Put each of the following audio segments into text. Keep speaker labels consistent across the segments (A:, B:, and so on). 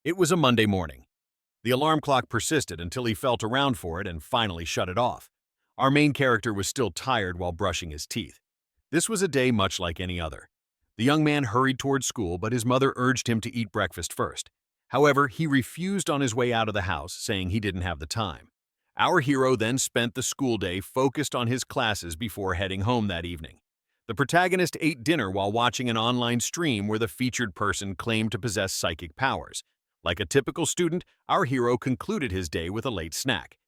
A: It was a Monday morning. The alarm clock persisted until he felt around for it and finally shut it off. Our main character was still tired while brushing his teeth. This was a day much like any other. The young man hurried toward school, but his mother urged him to eat breakfast first. However, he refused on his way out of the house, saying he didn't have the time. Our hero then spent the school day focused on his classes before heading home that evening. The protagonist ate dinner while watching an online stream where the featured person claimed to possess psychic powers. Like a typical student, our hero concluded his day with a late snack.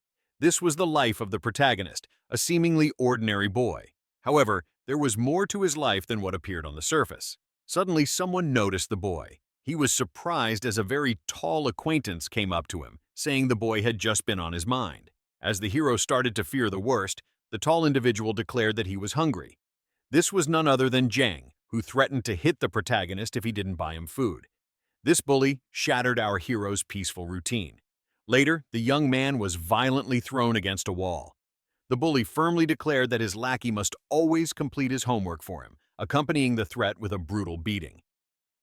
A: This was the life of the protagonist, a seemingly ordinary boy. However, there was more to his life than what appeared on the surface. Suddenly, someone noticed the boy. He was surprised as a very tall acquaintance came up to him, saying the boy had just been on his mind. As the hero started to fear the worst, the tall individual declared that he was hungry. This was none other than Jang, who threatened to hit the protagonist if he didn't buy him food. This bully shattered our hero's peaceful routine. Later, the young man was violently thrown against a wall. The bully firmly declared that his lackey must always complete his homework for him, accompanying the threat with a brutal beating.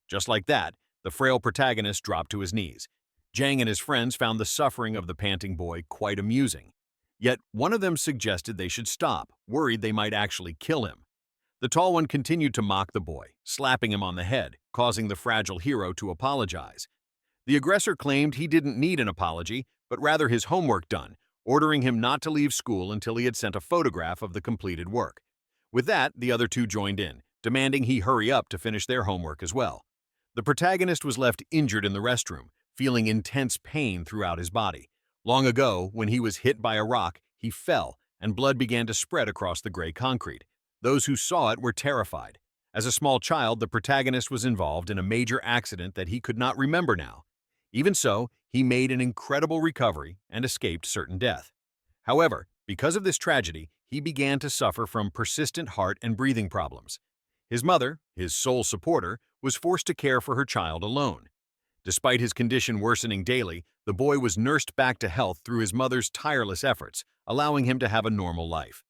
A: Just like that, the frail protagonist dropped to his knees. Jang and his friends found the suffering of the panting boy quite amusing. Yet one of them suggested they should stop, worried they might actually kill him. The tall one continued to mock the boy, slapping him on the head, causing the fragile hero to apologize. The aggressor claimed he didn't need an apology, but rather his homework done, ordering him not to leave school until he had sent a photograph of the completed work. With that, the other two joined in, demanding he hurry up to finish their homework as well. The protagonist was left injured in the restroom, feeling intense pain throughout his body. Long ago, when he was hit by a rock, he fell, and blood began to spread across the gray concrete. Those who saw it were terrified. As a small child, the protagonist was involved in a major accident that he could not remember now. Even so, he made an incredible recovery and escaped certain death. However, because of this tragedy, he began to suffer from persistent heart and breathing problems. His mother, his sole supporter, was forced to care for her child alone. Despite his condition worsening daily, the boy was nursed back to health through his mother's tireless efforts, allowing him to have a normal life.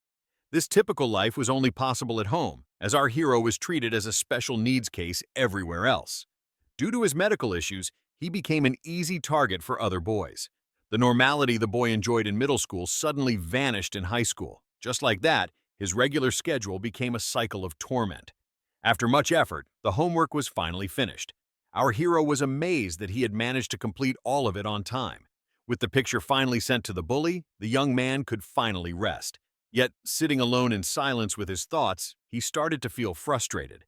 A: This typical life was only possible at home, as our hero was treated as a special needs case everywhere else. Due to his medical issues, he became an easy target for other boys. The normality the boy enjoyed in middle school suddenly vanished in high school. Just like that, his regular schedule became a cycle of torment. After much effort, the homework was finally finished. Our hero was amazed that he had managed to complete all of it on time. With the picture finally sent to the bully, the young man could finally rest. Yet, sitting alone in silence with his thoughts, he started to feel frustrated.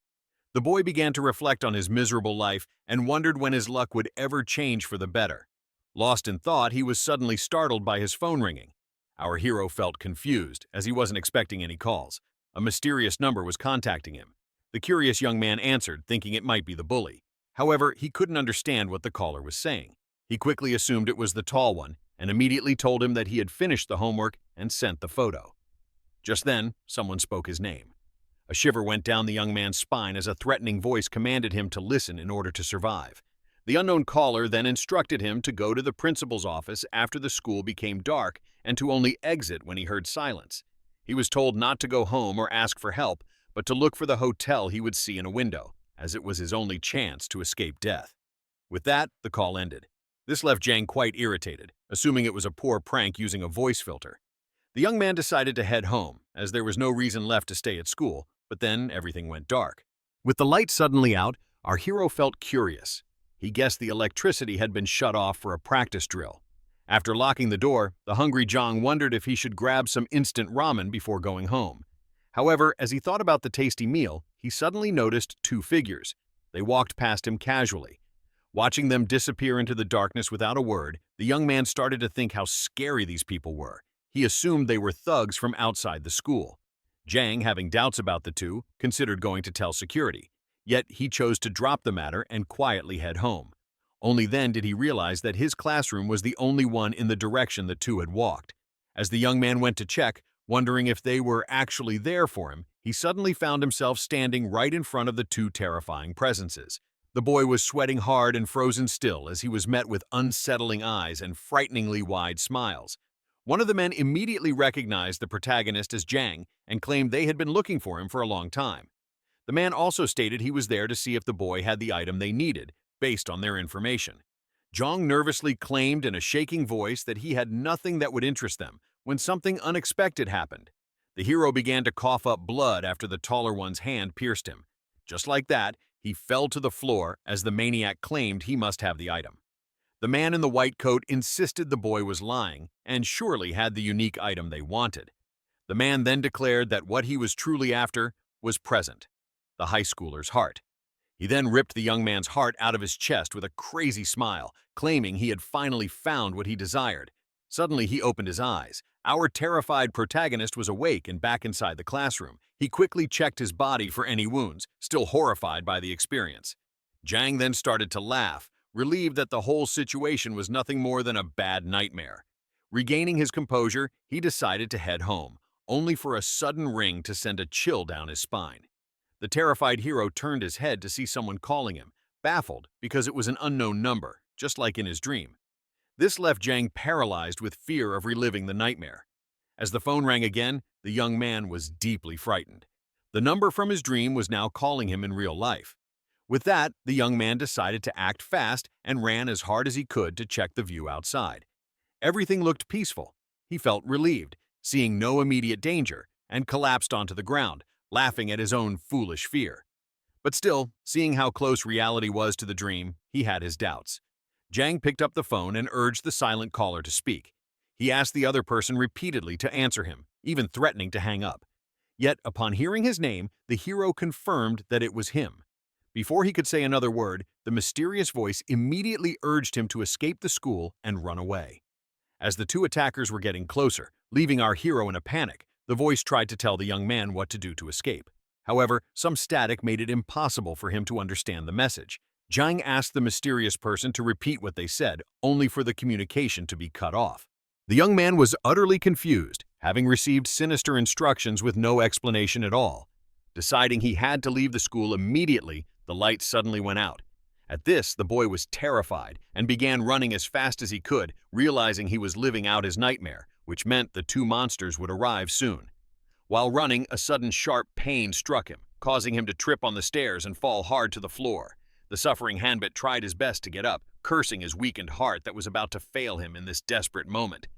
A: The boy began to reflect on his miserable life and wondered when his luck would ever change for the better. Lost in thought, he was suddenly startled by his phone ringing. Our hero felt confused, as he wasn't expecting any calls. A mysterious number was contacting him. The curious young man answered, thinking it might be the bully. However, he couldn't understand what the caller was saying. He quickly assumed it was the tall one, and immediately told him that he had finished the homework and sent the photo. Just then, someone spoke his name. A shiver went down the young man's spine as a threatening voice commanded him to listen in order to survive. The unknown caller then instructed him to go to the principal's office after the school became dark and to only exit when he heard silence. He was told not to go home or ask for help, but to look for the hotel he would see in a window, as it was his only chance to escape death. With that, the call ended. This left Jang quite irritated, assuming it was a poor prank using a voice filter. The young man decided to head home, as there was no reason left to stay at school, but then everything went dark. With the light suddenly out, our hero felt curious. He guessed the electricity had been shut off for a practice drill. After locking the door, the hungry Jang wondered if he should grab some instant ramen before going home. However, as he thought about the tasty meal, he suddenly noticed two figures. They walked past him casually. Watching them disappear into the darkness without a word, the young man started to think how scary these people were. He assumed they were thugs from outside the school. Jang, having doubts about the two, considered going to tell security. Yet he chose to drop the matter and quietly head home. Only then did he realize that his classroom was the only one in the direction the two had walked. As the young man went to check, wondering if they were actually there for him, he suddenly found himself standing right in front of the two terrifying presences. The boy was sweating hard and frozen still as he was met with unsettling eyes and frighteningly wide smiles. One of the men immediately recognized the protagonist as Jang and claimed they had been looking for him for a long time. The man also stated he was there to see if the boy had the item they needed, based on their information. Jong nervously claimed in a shaking voice that he had nothing that would interest them when something unexpected happened. The hero began to cough up blood after the taller one's hand pierced him. Just like that, he fell to the floor as the maniac claimed he must have the item. The man in the white coat insisted the boy was lying and surely had the unique item they wanted. The man then declared that what he was truly after was present, the high schooler's heart. He then ripped the young man's heart out of his chest with a crazy smile, claiming he had finally found what he desired. Suddenly, he opened his eyes. Our terrified protagonist was awake and back inside the classroom. He quickly checked his body for any wounds, still horrified by the experience. Jang then started to laugh, relieved that the whole situation was nothing more than a bad nightmare. Regaining his composure, he decided to head home, only for a sudden ring to send a chill down his spine. The terrified hero turned his head to see someone calling him, baffled because it was an unknown number, just like in his dream. This left Jang paralyzed with fear of reliving the nightmare. As the phone rang again, the young man was deeply frightened. The number from his dream was now calling him in real life. With that, the young man decided to act fast and ran as hard as he could to check the view outside. Everything looked peaceful. He felt relieved, seeing no immediate danger, and collapsed onto the ground, laughing at his own foolish fear. But still, seeing how close reality was to the dream, he had his doubts. Jang picked up the phone and urged the silent caller to speak. He asked the other person repeatedly to answer him, even threatening to hang up. Yet, upon hearing his name, the hero confirmed that it was him. Before he could say another word, the mysterious voice immediately urged him to escape the school and run away. As the two attackers were getting closer, leaving our hero in a panic, the voice tried to tell the young man what to do to escape. However, some static made it impossible for him to understand the message. Jang asked the mysterious person to repeat what they said, only for the communication to be cut off. The young man was utterly confused, having received sinister instructions with no explanation at all. Deciding he had to leave the school immediately, the light suddenly went out. At this, the boy was terrified and began running as fast as he could, realizing he was living out his nightmare, which meant the two monsters would arrive soon. While running, a sudden sharp pain struck him, causing him to trip on the stairs and fall hard to the floor. The suffering Hanbit tried his best to get up, cursing his weakened heart that was about to fail him in this desperate moment.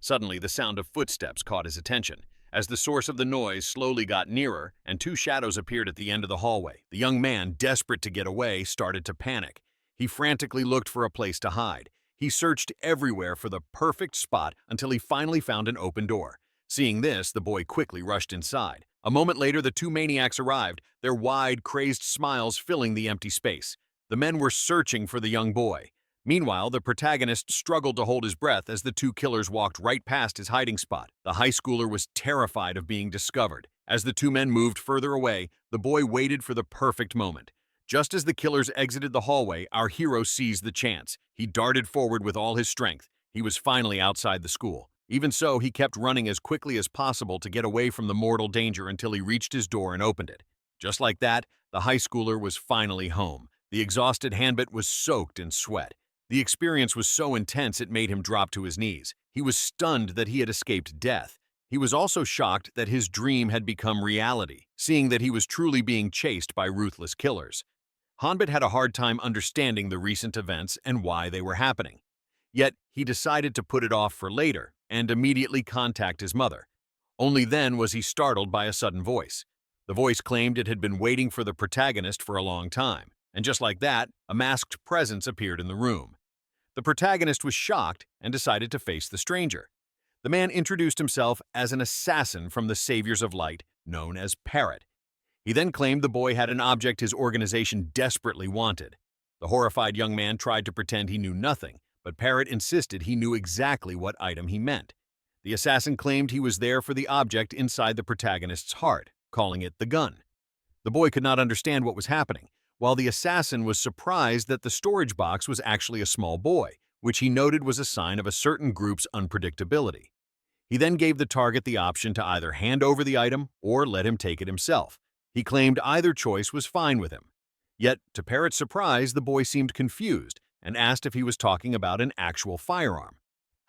A: Suddenly, the sound of footsteps caught his attention. As the source of the noise slowly got nearer and two shadows appeared at the end of the hallway, the young man, desperate to get away, started to panic. He frantically looked for a place to hide. He searched everywhere for the perfect spot until he finally found an open door. Seeing this, the boy quickly rushed inside. A moment later, the two maniacs arrived, their wide, crazed smiles filling the empty space. The men were searching for the young boy. Meanwhile, the protagonist struggled to hold his breath as the two killers walked right past his hiding spot. The high schooler was terrified of being discovered. As the two men moved further away, the boy waited for the perfect moment. Just as the killers exited the hallway, our hero seized the chance. He darted forward with all his strength. He was finally outside the school. Even so, he kept running as quickly as possible to get away from the mortal danger until he reached his door and opened it. Just like that, the high schooler was finally home. The exhausted Hanbit was soaked in sweat. The experience was so intense it made him drop to his knees. He was stunned that he had escaped death. He was also shocked that his dream had become reality, seeing that he was truly being chased by ruthless killers. Hanbit had a hard time understanding the recent events and why they were happening. Yet, he decided to put it off for later and immediately contact his mother. Only then was he startled by a sudden voice. The voice claimed it had been waiting for the protagonist for a long time, and just like that, a masked presence appeared in the room. The protagonist was shocked and decided to face the stranger. The man introduced himself as an assassin from the Saviors of Light, known as Parrot. He then claimed the boy had an object his organization desperately wanted. The horrified young man tried to pretend he knew nothing, but Parrot insisted he knew exactly what item he meant. The assassin claimed he was there for the object inside the protagonist's heart, calling it the gun. The boy could not understand what was happening, while the assassin was surprised that the storage box was actually a small boy, which he noted was a sign of a certain group's unpredictability. He then gave the target the option to either hand over the item or let him take it himself. He claimed either choice was fine with him. Yet, to Parrot's surprise, the boy seemed confused and asked if he was talking about an actual firearm.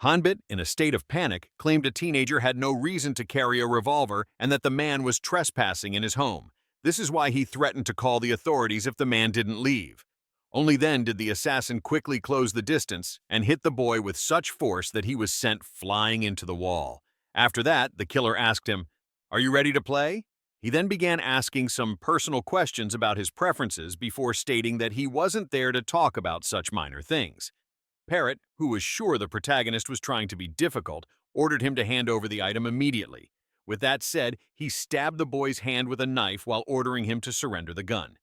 A: Hanbit, in a state of panic, claimed a teenager had no reason to carry a revolver and that the man was trespassing in his home. This is why he threatened to call the authorities if the man didn't leave. Only then did the assassin quickly close the distance and hit the boy with such force that he was sent flying into the wall. After that, the killer asked him, "Are you ready to play?" He then began asking some personal questions about his preferences before stating that he wasn't there to talk about such minor things. Parrot, who was sure the protagonist was trying to be difficult, ordered him to hand over the item immediately. With that said, he stabbed the boy's hand with a knife while ordering him to surrender the gun.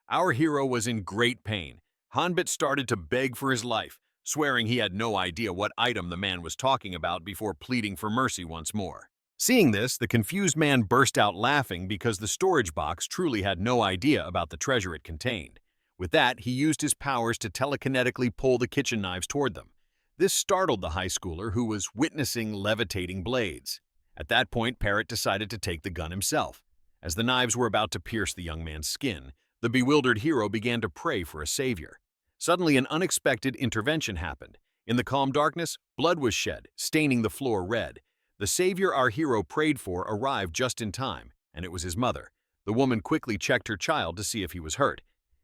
A: Our hero was in great pain. Hanbit started to beg for his life, swearing he had no idea what item the man was talking about before pleading for mercy once more. Seeing this, the confused man burst out laughing because the storage box truly had no idea about the treasure it contained. With that, he used his powers to telekinetically pull the kitchen knives toward them. This startled the high schooler, who was witnessing levitating blades. At that point, Parrot decided to take the gun himself. As the knives were about to pierce the young man's skin, the bewildered hero began to pray for a savior. Suddenly, an unexpected intervention happened. In the calm darkness, blood was shed, staining the floor red. The savior our hero prayed for arrived just in time, and it was his mother. The woman quickly checked her child to see if he was hurt.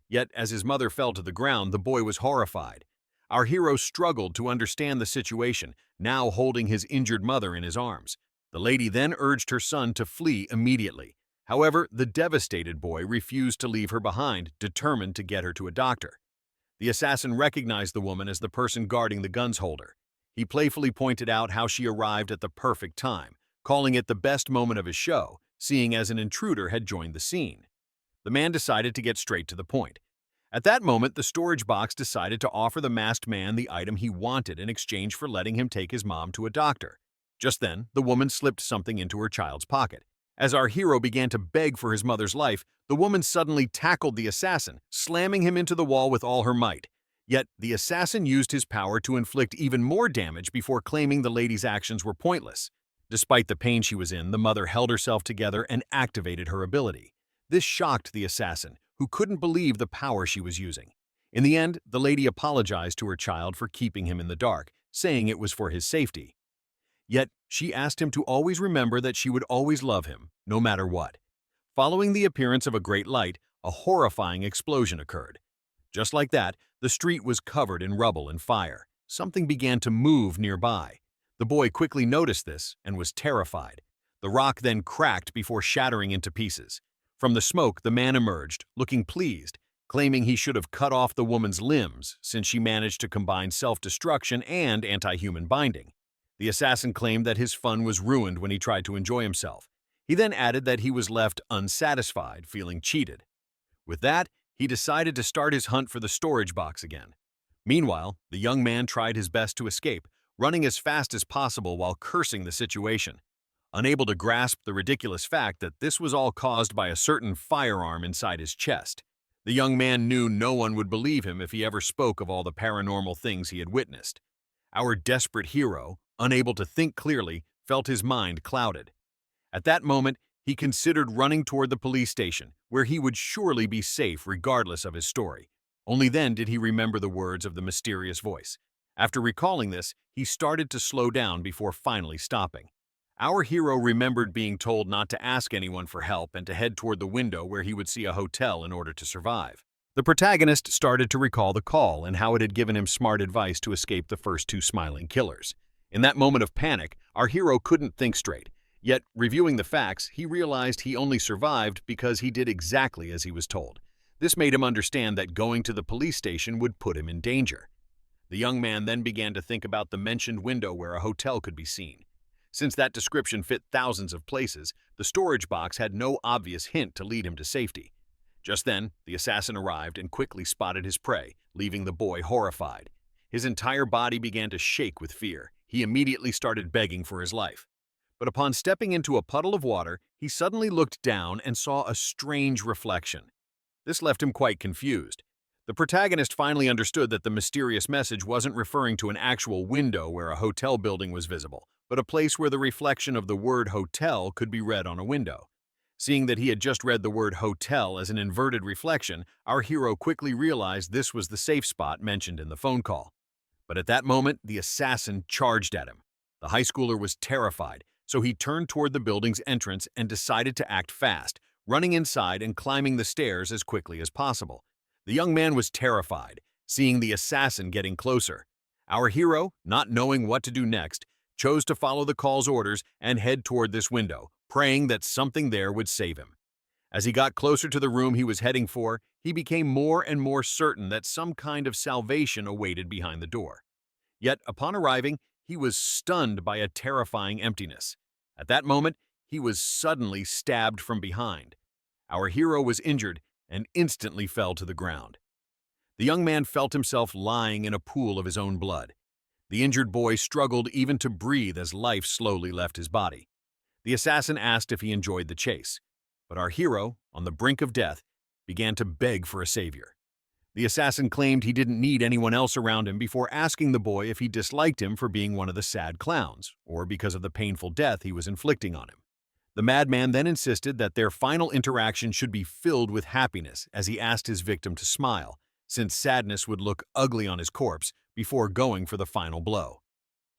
A: Yet, as his mother fell to the ground, the boy was horrified. Our hero struggled to understand the situation, now holding his injured mother in his arms. The lady then urged her son to flee immediately. However, the devastated boy refused to leave her behind, determined to get her to a doctor. The assassin recognized the woman as the person guarding the gun's holder. He playfully pointed out how she arrived at the perfect time, calling it the best moment of his show, seeing as an intruder had joined the scene. The man decided to get straight to the point. At that moment, the storage box decided to offer the masked man the item he wanted in exchange for letting him take his mom to a doctor. Just then, the woman slipped something into her child's pocket. As our hero began to beg for his mother's life, the woman suddenly tackled the assassin, slamming him into the wall with all her might. Yet, the assassin used his power to inflict even more damage before claiming the lady's actions were pointless. Despite the pain she was in, the mother held herself together and activated her ability. This shocked the assassin, who couldn't believe the power she was using. In the end, the lady apologized to her child for keeping him in the dark, saying it was for his safety. Yet, she asked him to always remember that she would always love him, no matter what. Following the appearance of a great light, a horrifying explosion occurred. Just like that, the street was covered in rubble and fire. Something began to move nearby. The boy quickly noticed this and was terrified. The rock then cracked before shattering into pieces. From the smoke, the man emerged, looking pleased, claiming he should have cut off the woman's limbs since she managed to combine self-destruction and anti-human binding. The assassin claimed that his fun was ruined when he tried to enjoy himself. He then added that he was left unsatisfied, feeling cheated. With that, he decided to start his hunt for the storage box again. Meanwhile, the young man tried his best to escape, running as fast as possible while cursing the situation. Unable to grasp the ridiculous fact that this was all caused by a certain firearm inside his chest, the young man knew no one would believe him if he ever spoke of all the paranormal things he had witnessed. Our desperate hero, unable to think clearly, felt his mind clouded. At that moment, he considered running toward the police station, where he would surely be safe regardless of his story. Only then did he remember the words of the mysterious voice. After recalling this, he started to slow down before finally stopping. Our hero remembered being told not to ask anyone for help and to head toward the window where he would see a hotel in order to survive. The protagonist started to recall the call and how it had given him smart advice to escape the first two smiling killers. In that moment of panic, our hero couldn't think straight. Yet, reviewing the facts, he realized he only survived because he did exactly as he was told. This made him understand that going to the police station would put him in danger. The young man then began to think about the mentioned window where a hotel could be seen. Since that description fit thousands of places, the storage box had no obvious hint to lead him to safety. Just then, the assassin arrived and quickly spotted his prey, leaving the boy horrified. His entire body began to shake with fear. He immediately started begging for his life. But upon stepping into a puddle of water, he suddenly looked down and saw a strange reflection. This left him quite confused. The protagonist finally understood that the mysterious message wasn't referring to an actual window where a hotel building was visible, but a place where the reflection of the word hotel could be read on a window. Seeing that he had just read the word hotel as an inverted reflection, our hero quickly realized this was the safe spot mentioned in the phone call. But at that moment, the assassin charged at him. The high schooler was terrified, so he turned toward the building's entrance and decided to act fast, running inside and climbing the stairs as quickly as possible. The young man was terrified, seeing the assassin getting closer. Our hero, not knowing what to do next, chose to follow the call's orders and head toward this window, praying that something there would save him. As he got closer to the room he was heading for, he became more and more certain that some kind of salvation awaited behind the door. Yet, upon arriving, he was stunned by a terrifying emptiness. At that moment, he was suddenly stabbed from behind. Our hero was injured and instantly fell to the ground. The young man felt himself lying in a pool of his own blood. The injured boy struggled even to breathe as life slowly left his body. The assassin asked if he enjoyed the chase, but our hero, on the brink of death, began to beg for a savior. The assassin claimed he didn't need anyone else around him before asking the boy if he disliked him for being one of the sad clowns, or because of the painful death he was inflicting on him. The madman then insisted that their final interaction should be filled with happiness as he asked his victim to smile, since sadness would look ugly on his corpse before going for the final blow.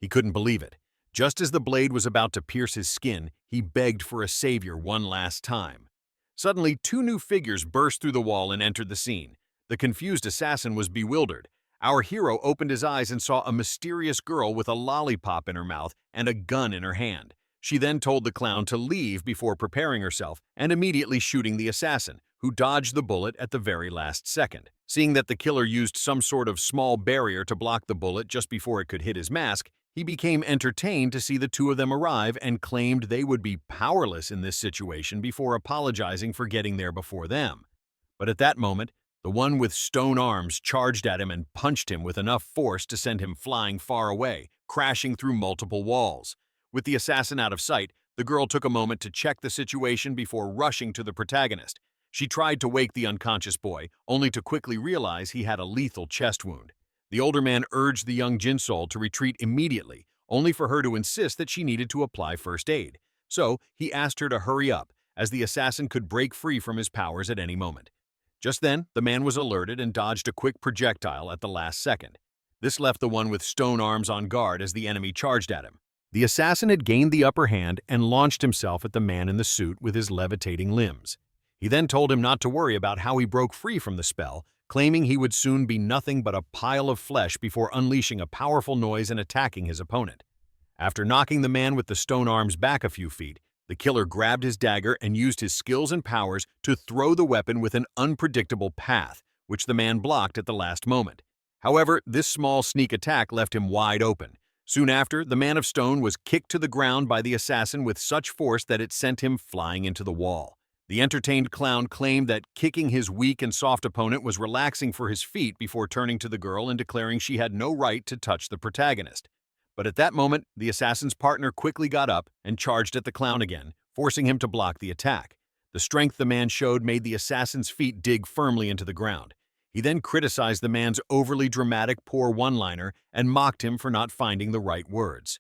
A: He couldn't believe it. Just as the blade was about to pierce his skin, he begged for a savior one last time. Suddenly, two new figures burst through the wall and entered the scene. The confused assassin was bewildered. Our hero opened his eyes and saw a mysterious girl with a lollipop in her mouth and a gun in her hand. She then told the clown to leave before preparing herself and immediately shooting the assassin, who dodged the bullet at the very last second. Seeing that the killer used some sort of small barrier to block the bullet just before it could hit his mask, he became entertained to see the two of them arrive and claimed they would be powerless in this situation before apologizing for getting there before them. But at that moment, the one with stone arms charged at him and punched him with enough force to send him flying far away, crashing through multiple walls. With the assassin out of sight, the girl took a moment to check the situation before rushing to the protagonist. She tried to wake the unconscious boy, only to quickly realize he had a lethal chest wound. The older man urged the young Jinsol to retreat immediately, only for her to insist that she needed to apply first aid. So he asked her to hurry up, as the assassin could break free from his powers at any moment. Just then, the man was alerted and dodged a quick projectile at the last second. This left the one with stone arms on guard as the enemy charged at him. The assassin had gained the upper hand and launched himself at the man in the suit with his levitating limbs. He then told him not to worry about how he broke free from the spell, claiming he would soon be nothing but a pile of flesh before unleashing a powerful noise and attacking his opponent. After knocking the man with the stone arms back a few feet, the killer grabbed his dagger and used his skills and powers to throw the weapon with an unpredictable path, which the man blocked at the last moment. However, this small sneak attack left him wide open. Soon after, the man of stone was kicked to the ground by the assassin with such force that it sent him flying into the wall. The entertained clown claimed that kicking his weak and soft opponent was relaxing for his feet before turning to the girl and declaring she had no right to touch the protagonist. But at that moment, the assassin's partner quickly got up and charged at the clown again, forcing him to block the attack. The strength the man showed made the assassin's feet dig firmly into the ground. He then criticized the man's overly dramatic poor one-liner and mocked him for not finding the right words.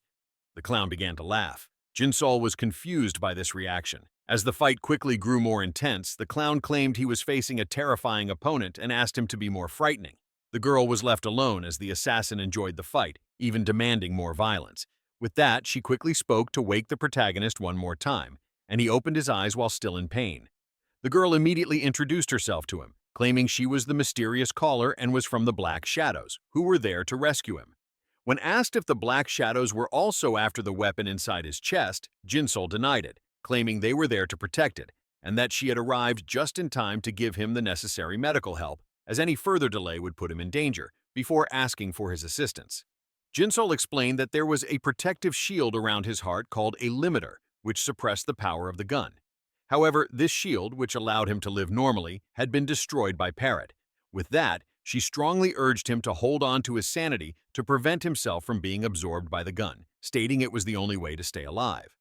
A: The clown began to laugh. Jinsol was confused by this reaction. As the fight quickly grew more intense, the clown claimed he was facing a terrifying opponent and asked him to be more frightening. The girl was left alone as the assassin enjoyed the fight, even demanding more violence. With that, she quickly spoke to wake the protagonist one more time, and he opened his eyes while still in pain. The girl immediately introduced herself to him, claiming she was the mysterious caller and was from the Black Shadows, who were there to rescue him. When asked if the Black Shadows were also after the weapon inside his chest, Jinsol denied it, claiming they were there to protect it, and that she had arrived just in time to give him the necessary medical help, as any further delay would put him in danger, before asking for his assistance. Jinsol explained that there was a protective shield around his heart called a limiter, which suppressed the power of the gun. However, this shield, which allowed him to live normally, had been destroyed by Parrot. With that, she strongly urged him to hold on to his sanity to prevent himself from being absorbed by the gun, stating it was the only way to stay alive.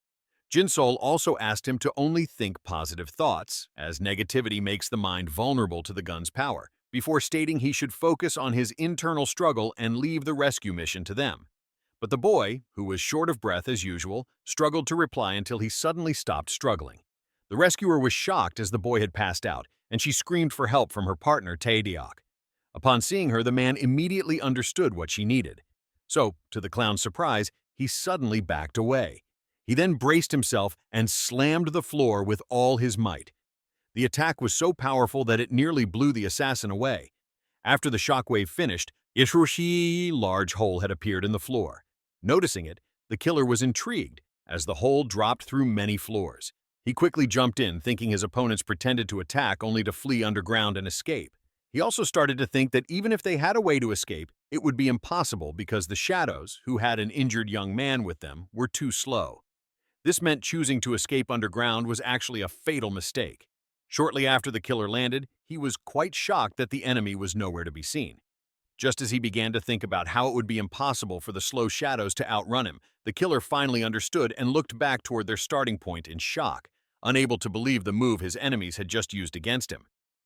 A: Jinsol also asked him to only think positive thoughts, as negativity makes the mind vulnerable to the gun's power, before stating he should focus on his internal struggle and leave the rescue mission to them. But the boy, who was short of breath as usual, struggled to reply until he suddenly stopped struggling. The rescuer was shocked as the boy had passed out, and she screamed for help from her partner, Taedeok. Upon seeing her, the man immediately understood what she needed. So, to the clown's surprise, he suddenly backed away. He then braced himself and slammed the floor with all his might. The attack was so powerful that it nearly blew the assassin away, After the shockwave finished, a large hole had appeared in the floor. Noticing it, the killer was intrigued, as the hole dropped through many floors. He quickly jumped in, thinking his opponents pretended to attack only to flee underground and escape. He also started to think that even if they had a way to escape, it would be impossible because the shadows, who had an injured young man with them, were too slow. This meant choosing to escape underground was actually a fatal mistake. Shortly after the killer landed, he was quite shocked that the enemy was nowhere to be seen. Just as he began to think about how it would be impossible for the slow shadows to outrun him, the killer finally understood and looked back toward their starting point in shock, unable to believe the move his enemies had just used against him.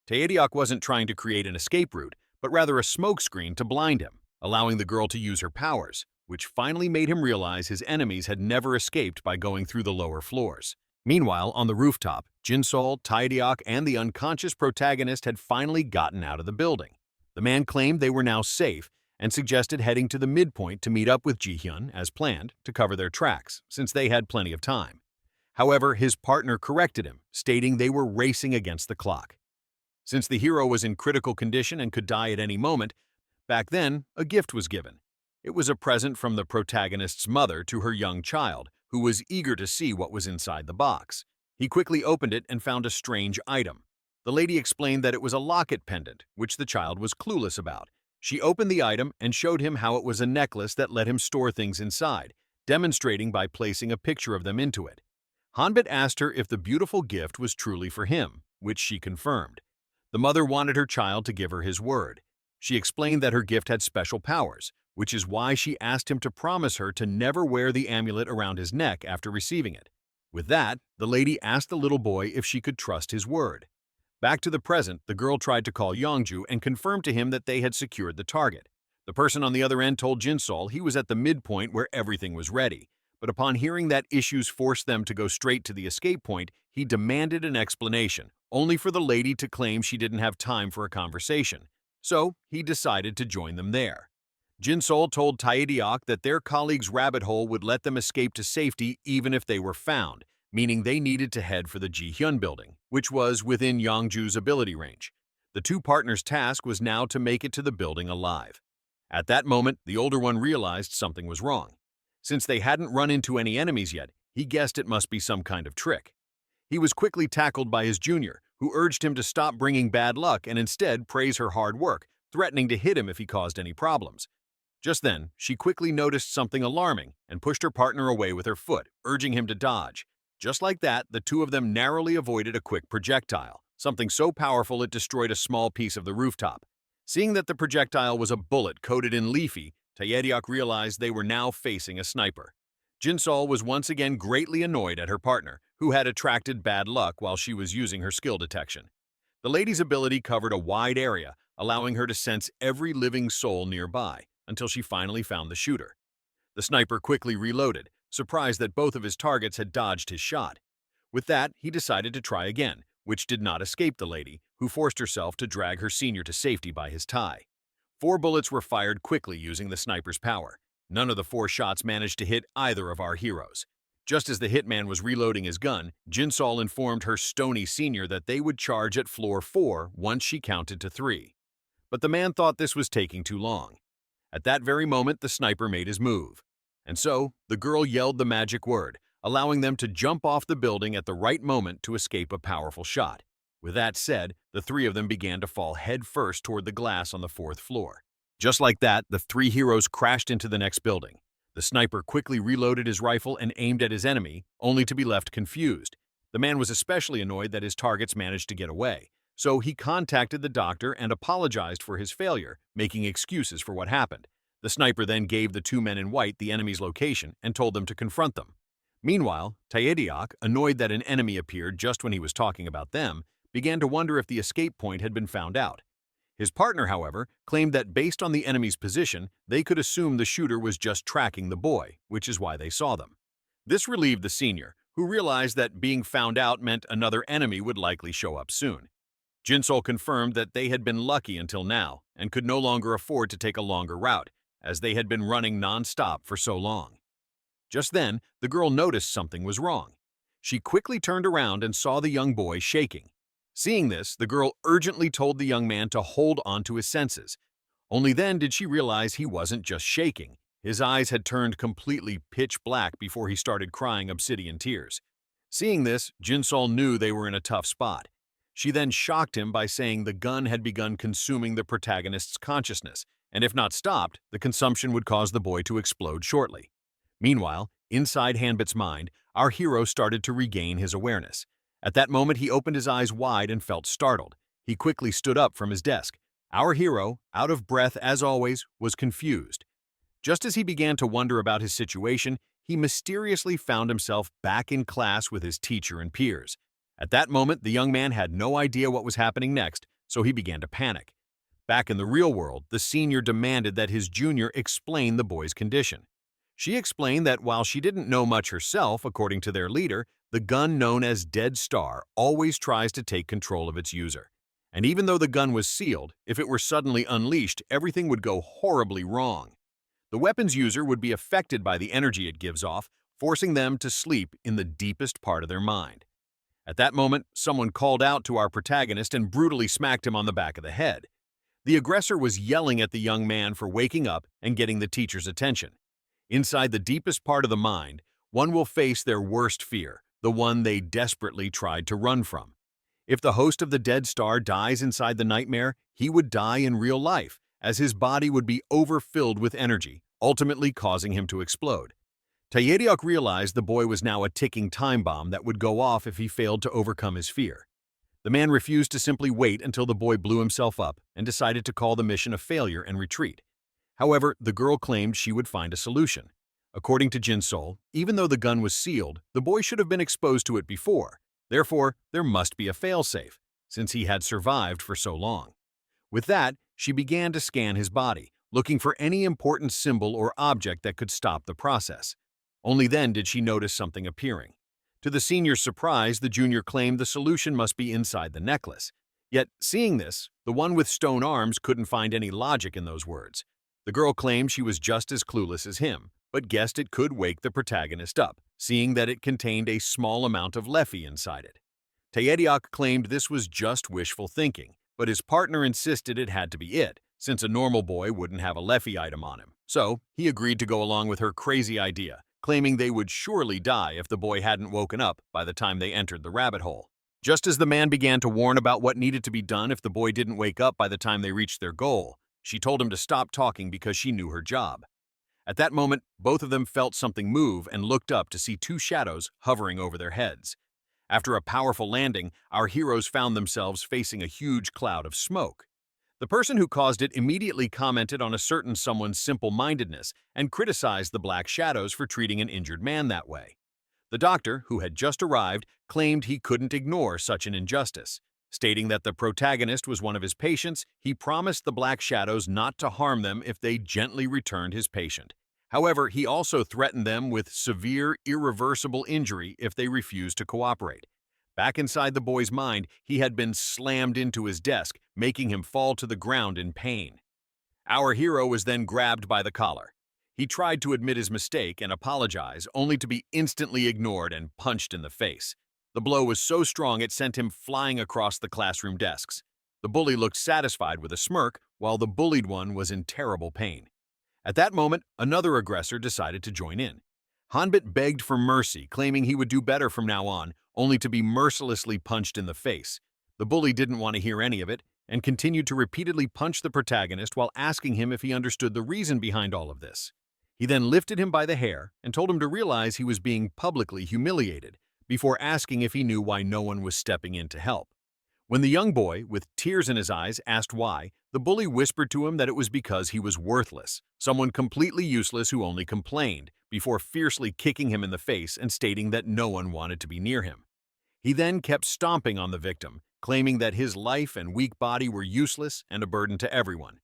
A: Taediok wasn't trying to create an escape route, but rather a smokescreen to blind him, allowing the girl to use her powers, which finally made him realize his enemies had never escaped by going through the lower floors. Meanwhile, on the rooftop, Jinsol, Taediok, and the unconscious protagonist had finally gotten out of the building. The man claimed they were now safe and suggested heading to the midpoint to meet up with Jihyun, as planned, to cover their tracks, since they had plenty of time. However, his partner corrected him, stating they were racing against the clock. Since the hero was in critical condition and could die at any moment, back then, a gift was given. It was a present from the protagonist's mother to her young child, who was eager to see what was inside the box. He quickly opened it and found a strange item. The lady explained that it was a locket pendant, which the child was clueless about. She opened the item and showed him how it was a necklace that let him store things inside, demonstrating by placing a picture of them into it. Hanbit asked her if the beautiful gift was truly for him, which she confirmed. The mother wanted her child to give her his word. She explained that her gift had special powers, which is why she asked him to promise her to never wear the amulet around his neck after receiving it. With that, the lady asked the little boy if she could trust his word. Back to the present, the girl tried to call Yongju and confirmed to him that they had secured the target. The person on the other end told Jinsol he was at the midpoint where everything was ready, but upon hearing that issues forced them to go straight to the escape point, he demanded an explanation, only for the lady to claim she didn't have time for a conversation. So he decided to join them there. Jinsol told Taediok that their colleague's rabbit hole would let them escape to safety even if they were found, meaning they needed to head for the Jihyun building, which was within Yongju's ability range. The two partners' task was now to make it to the building alive. At that moment, the older one realized something was wrong. Since they hadn't run into any enemies yet, he guessed it must be some kind of trick. He was quickly tackled by his junior, who urged him to stop bringing bad luck and instead praise her hard work, threatening to hit him if he caused any problems. Just then, she quickly noticed something alarming and pushed her partner away with her foot, urging him to dodge. Just like that, the two of them narrowly avoided a quick projectile, something so powerful it destroyed a small piece of the rooftop. Seeing that the projectile was a bullet coated in leafy, Taediok realized they were now facing a sniper. Jinsol was once again greatly annoyed at her partner, who had attracted bad luck while she was using her skill detection. The lady's ability covered a wide area, allowing her to sense every living soul nearby, until she finally found the shooter. The sniper quickly reloaded, surprised that both of his targets had dodged his shot. With that, he decided to try again, which did not escape the lady, who forced herself to drag her senior to safety by his tie. 4 bullets were fired quickly using the sniper's power. None of the 4 shots managed to hit either of our heroes. Just as the hitman was reloading his gun, Jinsol informed her stony senior that they would charge at floor 4 once she counted to 3. But the man thought this was taking too long. At that very moment, the sniper made his move. And so, the girl yelled the magic word, allowing them to jump off the building at the right moment to escape a powerful shot. With that said, the 3 of them began to fall head first toward the glass on the 4th floor. Just like that, the 3 heroes crashed into the next building. The sniper quickly reloaded his rifle and aimed at his enemy, only to be left confused. The man was especially annoyed that his targets managed to get away, so he contacted the doctor and apologized for his failure, making excuses for what happened. The sniper then gave the 2 men in white the enemy's location and told them to confront them. Meanwhile, Taediok, annoyed that an enemy appeared just when he was talking about them, began to wonder if the escape point had been found out. His partner, however, claimed that based on the enemy's position, they could assume the shooter was just tracking the boy, which is why they saw them. This relieved the senior, who realized that being found out meant another enemy would likely show up soon. Jinsol confirmed that they had been lucky until now and could no longer afford to take a longer route, as they had been running non-stop for so long. Just then, the girl noticed something was wrong. She quickly turned around and saw the young boy shaking. Seeing this, the girl urgently told the young man to hold on to his senses. Only then did she realize he wasn't just shaking. His eyes had turned completely pitch black before he started crying obsidian tears. Seeing this, Jinsol knew they were in a tough spot. She then shocked him by saying the gun had begun consuming the protagonist's consciousness, and if not stopped, the consumption would cause the boy to explode shortly. Meanwhile, inside Hanbit's mind, our hero started to regain his awareness. At that moment, he opened his eyes wide and felt startled. He quickly stood up from his desk. Our hero, out of breath as always, was confused. Just as he began to wonder about his situation, he mysteriously found himself back in class with his teacher and peers. At that moment, the young man had no idea what was happening next, so he began to panic. Back in the real world, the senior demanded that his junior explain the boy's condition. She explained that while she didn't know much herself, according to their leader, the gun known as Dead Star always tries to take control of its user. And even though the gun was sealed, if it were suddenly unleashed, everything would go horribly wrong. The weapon's user would be affected by the energy it gives off, forcing them to sleep in the deepest part of their mind. At that moment, someone called out to our protagonist and brutally smacked him on the back of the head. The aggressor was yelling at the young man for waking up and getting the teacher's attention. Inside the deepest part of the mind, one will face their worst fear, the one they desperately tried to run from. If the host of the Dead Star dies inside the nightmare, he would die in real life, as his body would be overfilled with energy, ultimately causing him to explode. Taeyeriok realized the boy was now a ticking time bomb that would go off if he failed to overcome his fear. The man refused to simply wait until the boy blew himself up and decided to call the mission a failure and retreat. However, the girl claimed she would find a solution. According to Jinsol, even though the gun was sealed, the boy should have been exposed to it before. Therefore, there must be a failsafe, since he had survived for so long. With that, she began to scan his body, looking for any important symbol or object that could stop the process. Only then did she notice something appearing. To the senior's surprise, the junior claimed the solution must be inside the necklace. Yet, seeing this, the one with stone arms couldn't find any logic in those words. The girl claimed she was just as clueless as him, but guessed it could wake the protagonist up, seeing that it contained a small amount of Leffy inside it. Taeyeriok claimed this was just wishful thinking, but his partner insisted it had to be it, since a normal boy wouldn't have a Leffy item on him. So, he agreed to go along with her crazy idea, claiming they would surely die if the boy hadn't woken up by the time they entered the rabbit hole. Just as the man began to warn about what needed to be done if the boy didn't wake up by the time they reached their goal, she told him to stop talking because she knew her job. At that moment, both of them felt something move and looked up to see two shadows hovering over their heads. After a powerful landing, our heroes found themselves facing a huge cloud of smoke. The person who caused it immediately commented on a certain someone's simple-mindedness and criticized the black shadows for treating an injured man that way. The doctor, who had just arrived, claimed he couldn't ignore such an injustice. Stating that the protagonist was one of his patients, he promised the black shadows not to harm them if they gently returned his patient. However, he also threatened them with severe, irreversible injury if they refused to cooperate. Back inside the boy's mind, he had been slammed into his desk, making him fall to the ground in pain. Our hero was then grabbed by the collar. He tried to admit his mistake and apologize, only to be instantly ignored and punched in the face. The blow was so strong it sent him flying across the classroom desks. The bully looked satisfied with a smirk, while the bullied one was in terrible pain. At that moment, another aggressor decided to join in. Hanbit begged for mercy, claiming he would do better from now on, only to be mercilessly punched in the face. The bully didn't want to hear any of it, and continued to repeatedly punch the protagonist while asking him if he understood the reason behind all of this. He then lifted him by the hair and told him to realize he was being publicly humiliated, before asking if he knew why no one was stepping in to help. When the young boy, with tears in his eyes, asked why, the bully whispered to him that it was because he was worthless, someone completely useless who only complained, before fiercely kicking him in the face and stating that no one wanted to be near him. He then kept stomping on the victim, claiming that his life and weak body were useless and a burden to everyone.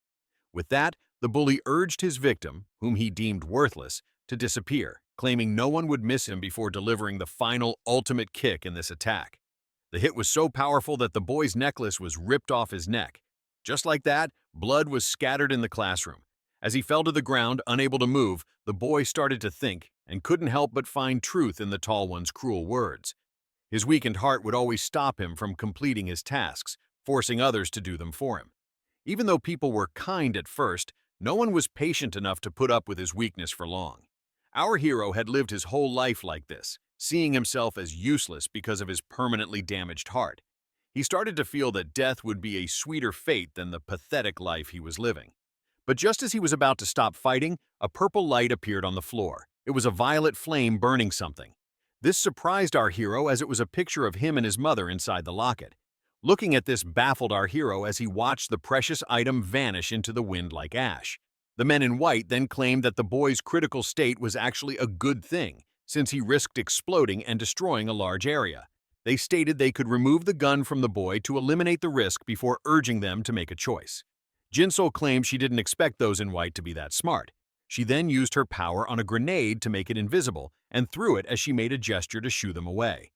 A: With that, the bully urged his victim, whom he deemed worthless, to disappear, claiming no one would miss him before delivering the final, ultimate kick in this attack. The hit was so powerful that the boy's necklace was ripped off his neck. Just like that, blood was scattered in the classroom. As he fell to the ground, unable to move, the boy started to think and couldn't help but find truth in the tall one's cruel words. His weakened heart would always stop him from completing his tasks, forcing others to do them for him. Even though people were kind at first, no one was patient enough to put up with his weakness for long. Our hero had lived his whole life like this, seeing himself as useless because of his permanently damaged heart. He started to feel that death would be a sweeter fate than the pathetic life he was living. But just as he was about to stop fighting, a purple light appeared on the floor. It was a violet flame burning something. This surprised our hero as it was a picture of him and his mother inside the locket. Looking at this baffled our hero as he watched the precious item vanish into the wind like ash. The men in white then claimed that the boy's critical state was actually a good thing, since he risked exploding and destroying a large area. They stated they could remove the gun from the boy to eliminate the risk before urging them to make a choice. Jinsol claimed she didn't expect those in white to be that smart. She then used her power on a grenade to make it invisible and threw it as she made a gesture to shoo them away.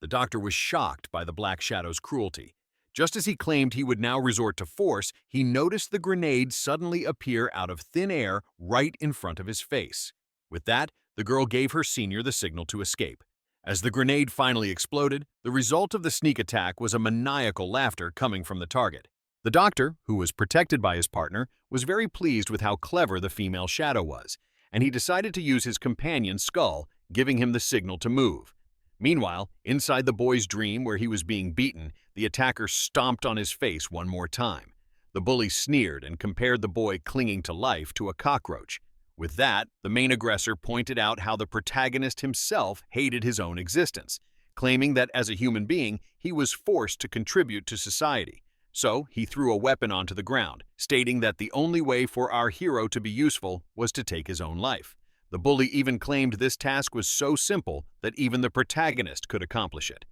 A: The doctor was shocked by the Black Shadow's cruelty. Just as he claimed he would now resort to force, he noticed the grenade suddenly appear out of thin air right in front of his face. With that, the girl gave her senior the signal to escape. As the grenade finally exploded, the result of the sneak attack was a maniacal laughter coming from the target. The doctor, who was protected by his partner, was very pleased with how clever the female shadow was, and he decided to use his companion's skull, giving him the signal to move. Meanwhile, inside the boy's dream where he was being beaten, the attacker stomped on his face one more time. The bully sneered and compared the boy clinging to life to a cockroach. With that, the main aggressor pointed out how the protagonist himself hated his own existence, claiming that as a human being, he was forced to contribute to society. So, he threw a weapon onto the ground, stating that the only way for our hero to be useful was to take his own life. The bully even claimed this task was so simple that even the protagonist could accomplish it.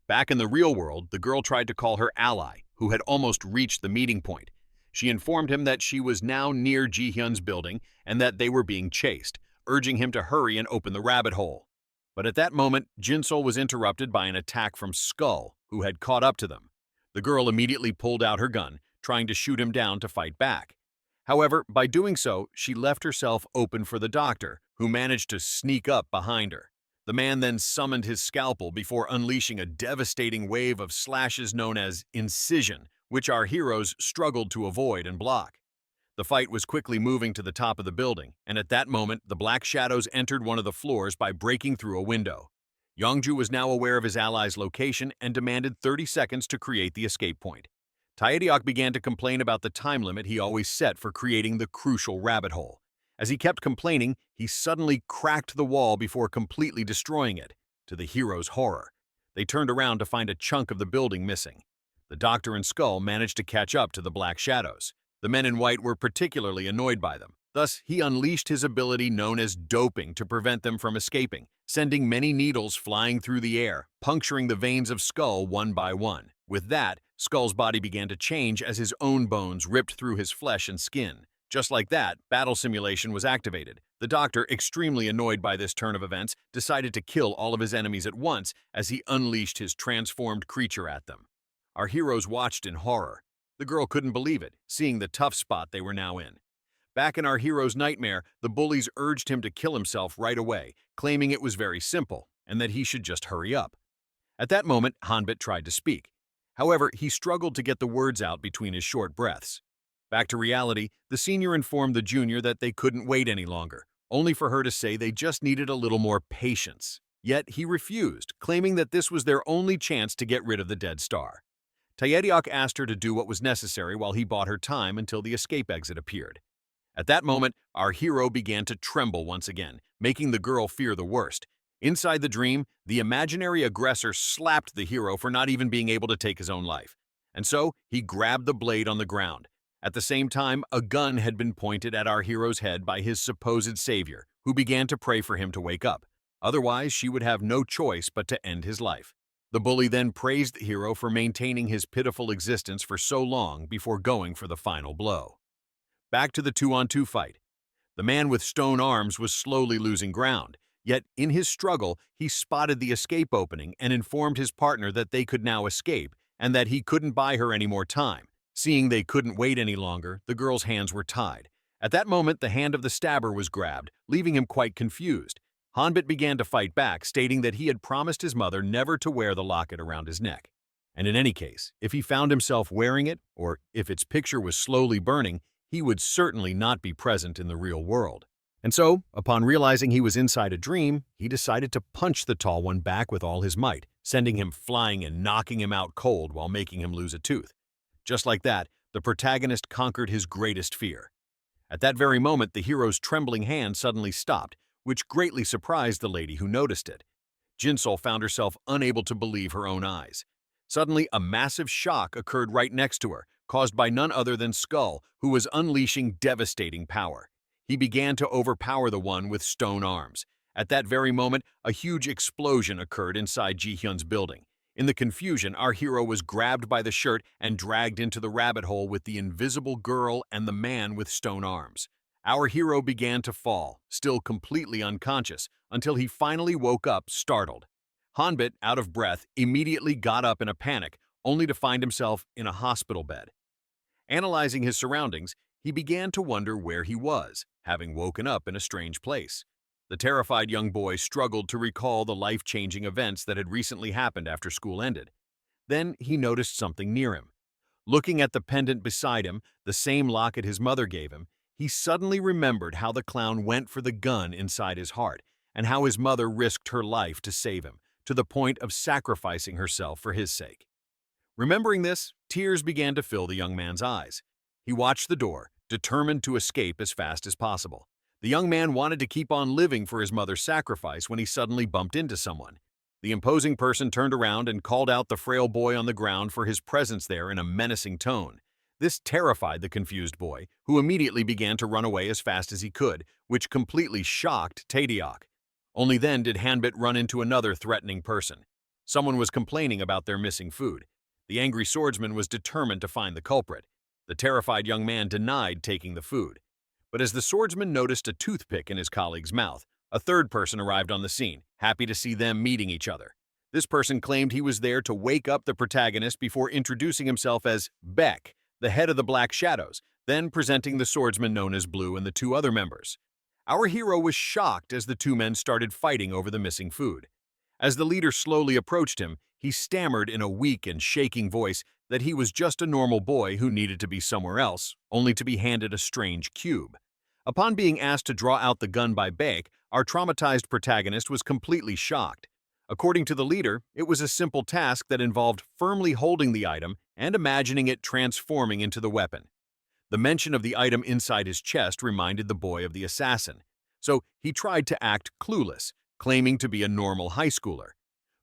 A: Back in the real world, the girl tried to call her ally, who had almost reached the meeting point. She informed him that she was now near Ji-hyun's building and that they were being chased, urging him to hurry and open the rabbit hole. But at that moment, Jinsol was interrupted by an attack from Skull, who had caught up to them. The girl immediately pulled out her gun, trying to shoot him down to fight back. However, by doing so, she left herself open for the doctor, who managed to sneak up behind her. The man then summoned his scalpel before unleashing a devastating wave of slashes known as incision, which our heroes struggled to avoid and block. The fight was quickly moving to the top of the building, and at that moment, the Black Shadows entered one of the floors by breaking through a window. Yongju was now aware of his ally's location and demanded 30 seconds to create the escape point. Taediok began to complain about the time limit he always set for creating the crucial rabbit hole. As he kept complaining, he suddenly cracked the wall before completely destroying it, to the hero's horror. They turned around to find a chunk of the building missing. The doctor and Skull managed to catch up to the Black Shadows. The men in white were particularly annoyed by them. Thus, he unleashed his ability known as doping to prevent them from escaping, sending many needles flying through the air, puncturing the veins of Skull one by one. With that, Skull's body began to change as his own bones ripped through his flesh and skin. Just like that, battle simulation was activated. The doctor, extremely annoyed by this turn of events, decided to kill all of his enemies at once as he unleashed his transformed creature at them. Our heroes watched in horror. The girl couldn't believe it, seeing the tough spot they were now in. Back in our hero's nightmare, the bullies urged him to kill himself right away, claiming it was very simple and that he should just hurry up. At that moment, Hanbit tried to speak. However, he struggled to get the words out between his short breaths. Back to reality, the senior informed the junior that they couldn't wait any longer, only for her to say they just needed a little more patience. Yet he refused, claiming that this was their only chance to get rid of the dead star. Taediok asked her to do what was necessary while he bought her time until the escape exit appeared. At that moment, our hero began to tremble once again, making the girl fear the worst. Inside the dream, the imaginary aggressor slapped the hero for not even being able to take his own life. And so, he grabbed the blade on the ground. At the same time, a gun had been pointed at our hero's head by his supposed savior, who began to pray for him to wake up. Otherwise, she would have no choice but to end his life. The bully then praised the hero for maintaining his pitiful existence for so long before going for the final blow. Back to the 2-on-2 fight. The man with stone arms was slowly losing ground, yet in his struggle, he spotted the escape opening and informed his partner that they could now escape and that he couldn't buy her any more time. Seeing they couldn't wait any longer, the girl's hands were tied. At that moment, the hand of the stabber was grabbed, leaving him quite confused. Hanbit began to fight back, stating that he had promised his mother never to wear the locket around his neck. And in any case, if he found himself wearing it, or if its picture was slowly burning, he would certainly not be present in the real world. And so, upon realizing he was inside a dream, he decided to punch the tall one back with all his might, sending him flying and knocking him out cold while making him lose a tooth. Just like that, the protagonist conquered his greatest fear. At that very moment, the hero's trembling hand suddenly stopped, which greatly surprised the lady who noticed it. Jinsol found herself unable to believe her own eyes. Suddenly, a massive shock occurred right next to her, caused by none other than Skull, who was unleashing devastating power. He began to overpower the one with stone arms. At that very moment, a huge explosion occurred inside Ji-hyun's building. In the confusion, our hero was grabbed by the shirt and dragged into the rabbit hole with the invisible girl and the man with stone arms. Our hero began to fall, still completely unconscious, until he finally woke up, startled. Hanbit, out of breath, immediately got up in a panic, only to find himself in a hospital bed. Analyzing his surroundings, he began to wonder where he was, having woken up in a strange place. The terrified young boy struggled to recall the life-changing events that had recently happened after school ended. Then he noticed something near him. Looking at the pendant beside him, the same locket his mother gave him, he suddenly remembered how the clown went for the gun inside his heart, and how his mother risked her life to save him, to the point of sacrificing herself for his sake. Remembering this, tears began to fill the young man's eyes. He watched the door, determined to escape as fast as possible. The young man wanted to keep on living for his mother's sacrifice when he suddenly bumped into someone. The imposing person turned around and called out the frail boy on the ground for his presence there in a menacing tone. This terrified the confused boy, who immediately began to run away as fast as he could, which completely shocked Taedeok. Only then did Hanbit run into another threatening person. Someone was complaining about their missing food. The angry swordsman was determined to find the culprit. The terrified young man denied taking the food. But as the swordsman noticed a toothpick in his colleague's mouth, a third person arrived on the scene, happy to see them meeting each other. This person claimed he was there to wake up the protagonist before introducing himself as Beck, the head of the Black Shadows, then presenting the swordsman known as Blue and the two other members. Our hero was shocked as the two men started fighting over the missing food. As the leader slowly approached him, he stammered in a weak and shaking voice that he was just a normal boy who needed to be somewhere else, only to be handed a strange cube. Upon being asked to draw out the gun by Beck, our traumatized protagonist was completely shocked. According to the leader, it was a simple task that involved firmly holding the item and imagining it transforming into the weapon. The mention of the item inside his chest reminded the boy of the assassin, so he tried to act clueless, claiming to be a normal high schooler.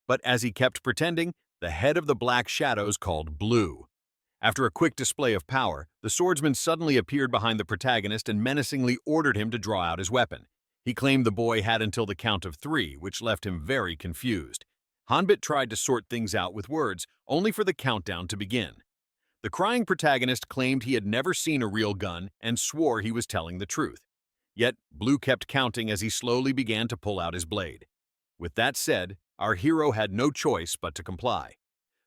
A: But as he kept pretending, the head of the Black Shadows called Blue. After a quick display of power, the swordsman suddenly appeared behind the protagonist and menacingly ordered him to draw out his weapon. He claimed the boy had until the count of 3, which left him very confused. Hanbit tried to sort things out with words, only for the countdown to begin. The crying protagonist claimed he had never seen a real gun and swore he was telling the truth. Yet, Blue kept counting as he slowly began to pull out his blade. With that said, our hero had no choice but to comply.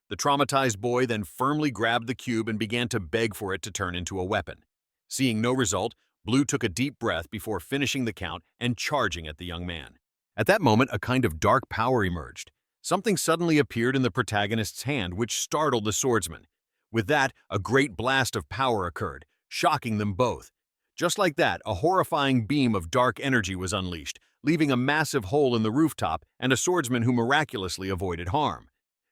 A: The traumatized boy then firmly grabbed the cube and began to beg for it to turn into a weapon. Seeing no result, Blue took a deep breath before finishing the count and charging at the young man. At that moment, a kind of dark power emerged. Something suddenly appeared in the protagonist's hand, which startled the swordsman. With that, a great blast of power occurred, shocking them both. Just like that, a horrifying beam of dark energy was unleashed, leaving a massive hole in the rooftop and a swordsman who miraculously avoided harm.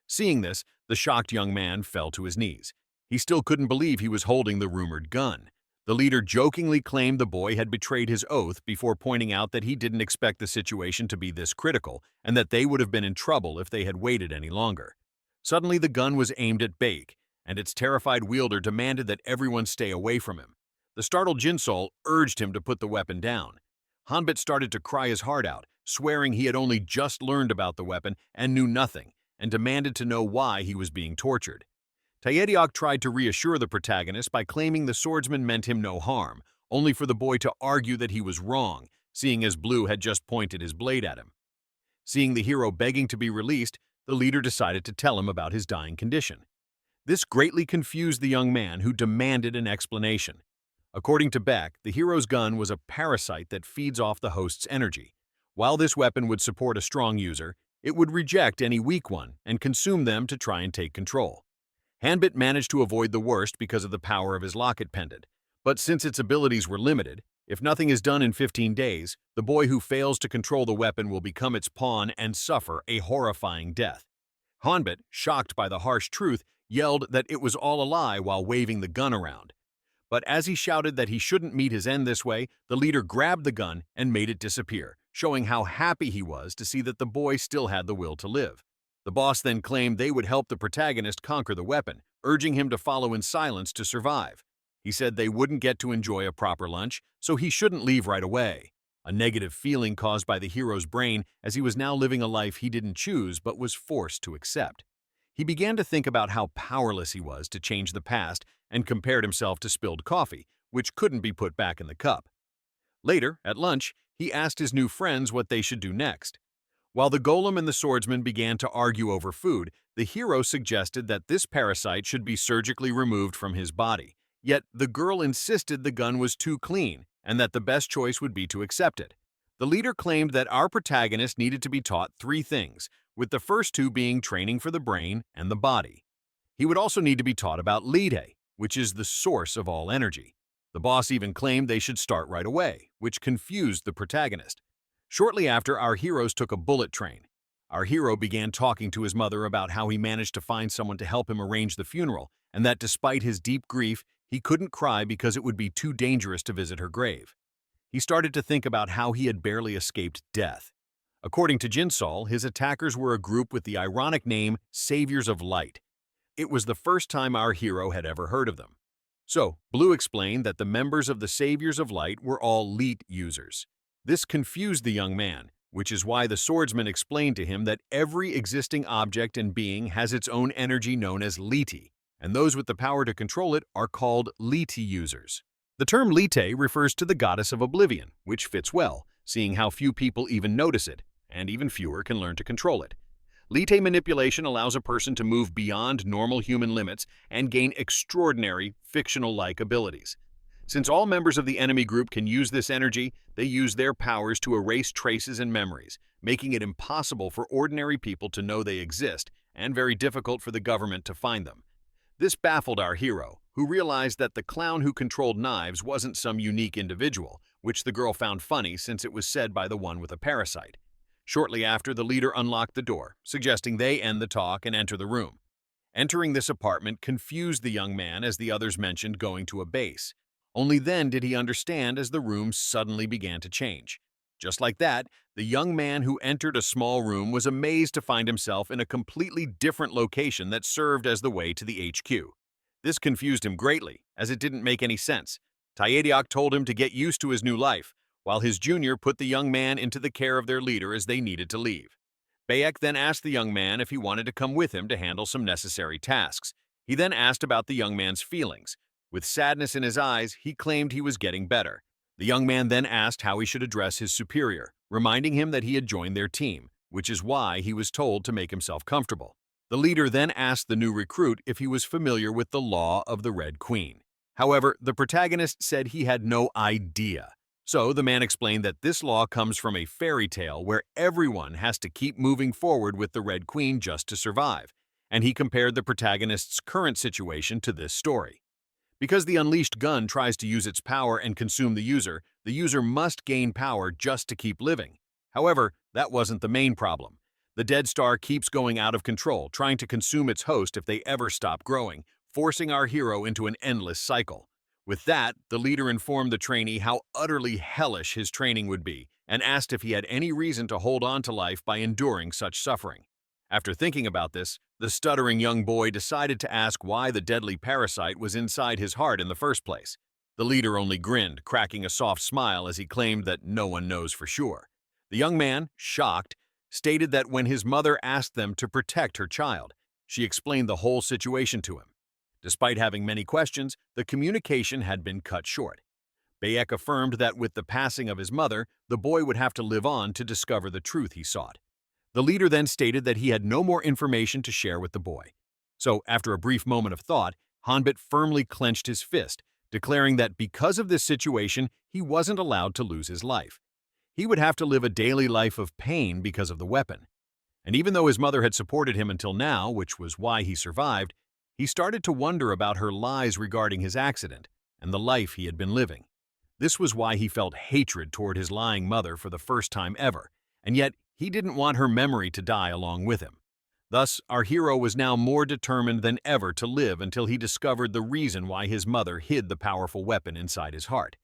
A: Seeing this, the shocked young man fell to his knees. He still couldn't believe he was holding the rumored gun. The leader jokingly claimed the boy had betrayed his oath before pointing out that he didn't expect the situation to be this critical and that they would have been in trouble if they had waited any longer. Suddenly, the gun was aimed at Beck, and its terrified wielder demanded that everyone stay away from him. The startled Jinsol urged him to put the weapon down. Hanbit started to cry his heart out, swearing he had only just learned about the weapon and knew nothing, and demanded to know why he was being tortured. Taedeok tried to reassure the protagonist by claiming the swordsman meant him no harm, only for the boy to argue that he was wrong, seeing as Blue had just pointed his blade at him. Seeing the hero begging to be released, the leader decided to tell him about his dying condition. This greatly confused the young man, who demanded an explanation. According to Beck, the hero's gun was a parasite that feeds off the host's energy. While this weapon would support a strong user, it would reject any weak one and consume them to try and take control. Hanbit managed to avoid the worst because of the power of his locket pendant, but since its abilities were limited, if nothing is done in 15 days, the boy who fails to control the weapon will become its pawn and suffer a horrifying death. Hanbit, shocked by the harsh truth, yelled that it was all a lie while waving the gun around. But as he shouted that he shouldn't meet his end this way, the leader grabbed the gun and made it disappear, showing how happy he was to see that the boy still had the will to live. The boss then claimed they would help the protagonist conquer the weapon, urging him to follow in silence to survive. He said they wouldn't get to enjoy a proper lunch, so he shouldn't leave right away. A negative feeling caused by the hero's brain as he was now living a life he didn't choose but was forced to accept. He began to think about how powerless he was to change the past and compared himself to spilled coffee, which couldn't be put back in the cup. Later, at lunch, he asked his new friends what they should do next. While the golem and the swordsman began to argue over food, the hero suggested that this parasite should be surgically removed from his body. Yet the girl insisted the gun was too clean and that the best choice would be to accept it. The leader claimed that our protagonist needed to be taught three things, with the first two being training for the brain and the body. He would also need to be taught about Lide, which is the source of all energy. The boss even claimed they should start right away, which confused the protagonist. Shortly after, our heroes took a bullet train. Our hero began talking to his mother about how he managed to find someone to help him arrange the funeral, and that despite his deep grief, he couldn't cry because it would be too dangerous to visit her grave. He started to think about how he had barely escaped death. According to Jinsol, his attackers were a group with the ironic name Saviors of Light. It was the first time our hero had ever heard of them. So, Blue explained that the members of the Saviors of Light were all Leet users. This confused the young man, which is why the swordsman explained to him that every existing object and being has its own energy known as Liti, and those with the power to control it are called Liti users. The term Lite refers to the goddess of oblivion, which fits well, seeing how few people even notice it, and even fewer can learn to control it. Lite manipulation allows a person to move beyond normal human limits and gain extraordinary, fictional-like abilities. Since all members of the enemy group can use this energy, they use their powers to erase traces and memories, making it impossible for ordinary people to know they exist and very difficult for the government to find them. This baffled our hero, who realized that the clown who controlled knives wasn't some unique individual, which the girl found funny since it was said by the one with a parasite. Shortly after, the leader unlocked the door, suggesting they end the talk and enter the room. Entering this apartment confused the young man as the others mentioned going to a base. Only then did he understand as the room suddenly began to change. Just like that, the young man who entered a small room was amazed to find himself in a completely different location that served as the way to the HQ. This confused him greatly, as it didn't make any sense. Taediok told him to get used to his new life, while his junior put the young man into the care of their leader as they needed to leave. Beck then asked the young man if he wanted to come with him to handle some necessary tasks. He then asked about the young man's feelings. With sadness in his eyes, he claimed he was getting better. The young man then asked how he should address his superior, reminding him that he had joined their team, which is why he was told to make himself comfortable. The leader then asked the new recruit if he was familiar with the Law of the Red Queen. However, the protagonist said he had no idea. So the man explained that this law comes from a fairy tale where everyone has to keep moving forward with the Red Queen just to survive, and he compared the protagonist's current situation to this story. Because the unleashed gun tries to use its power and consume the user must gain power just to keep living. However, that wasn't the main problem. The Dead Star keeps going out of control, trying to consume its host if they ever stop growing, forcing our hero into an endless cycle. With that, the leader informed the trainee how utterly hellish his training would be and asked if he had any reason to hold on to life by enduring such suffering. After thinking about this, the stuttering young boy decided to ask why the deadly parasite was inside his heart in the first place. The leader only grinned, cracking a soft smile as he claimed that no one knows for sure. The young man, shocked, stated that when his mother asked them to protect her child, she explained the whole situation to him. Despite having many questions, the communication had been cut short. Beck affirmed that with the passing of his mother, the boy would have to live on to discover the truth he sought. The leader then stated that he had no more information to share with the boy. So, after a brief moment of thought, Hanbit firmly clenched his fist, declaring that because of this situation, he wasn't allowed to lose his life. he would have to live a daily life of pain because of the weapon. And even though his mother had supported him until now, which was why he survived, he started to wonder about her lies regarding his accident and the life he had been living. This was why he felt hatred toward his lying mother for the first time ever, and yet he didn't want her memory to die along with him. Thus, our hero was now more determined than ever to live until he discovered the reason why his mother hid the powerful weapon inside his heart.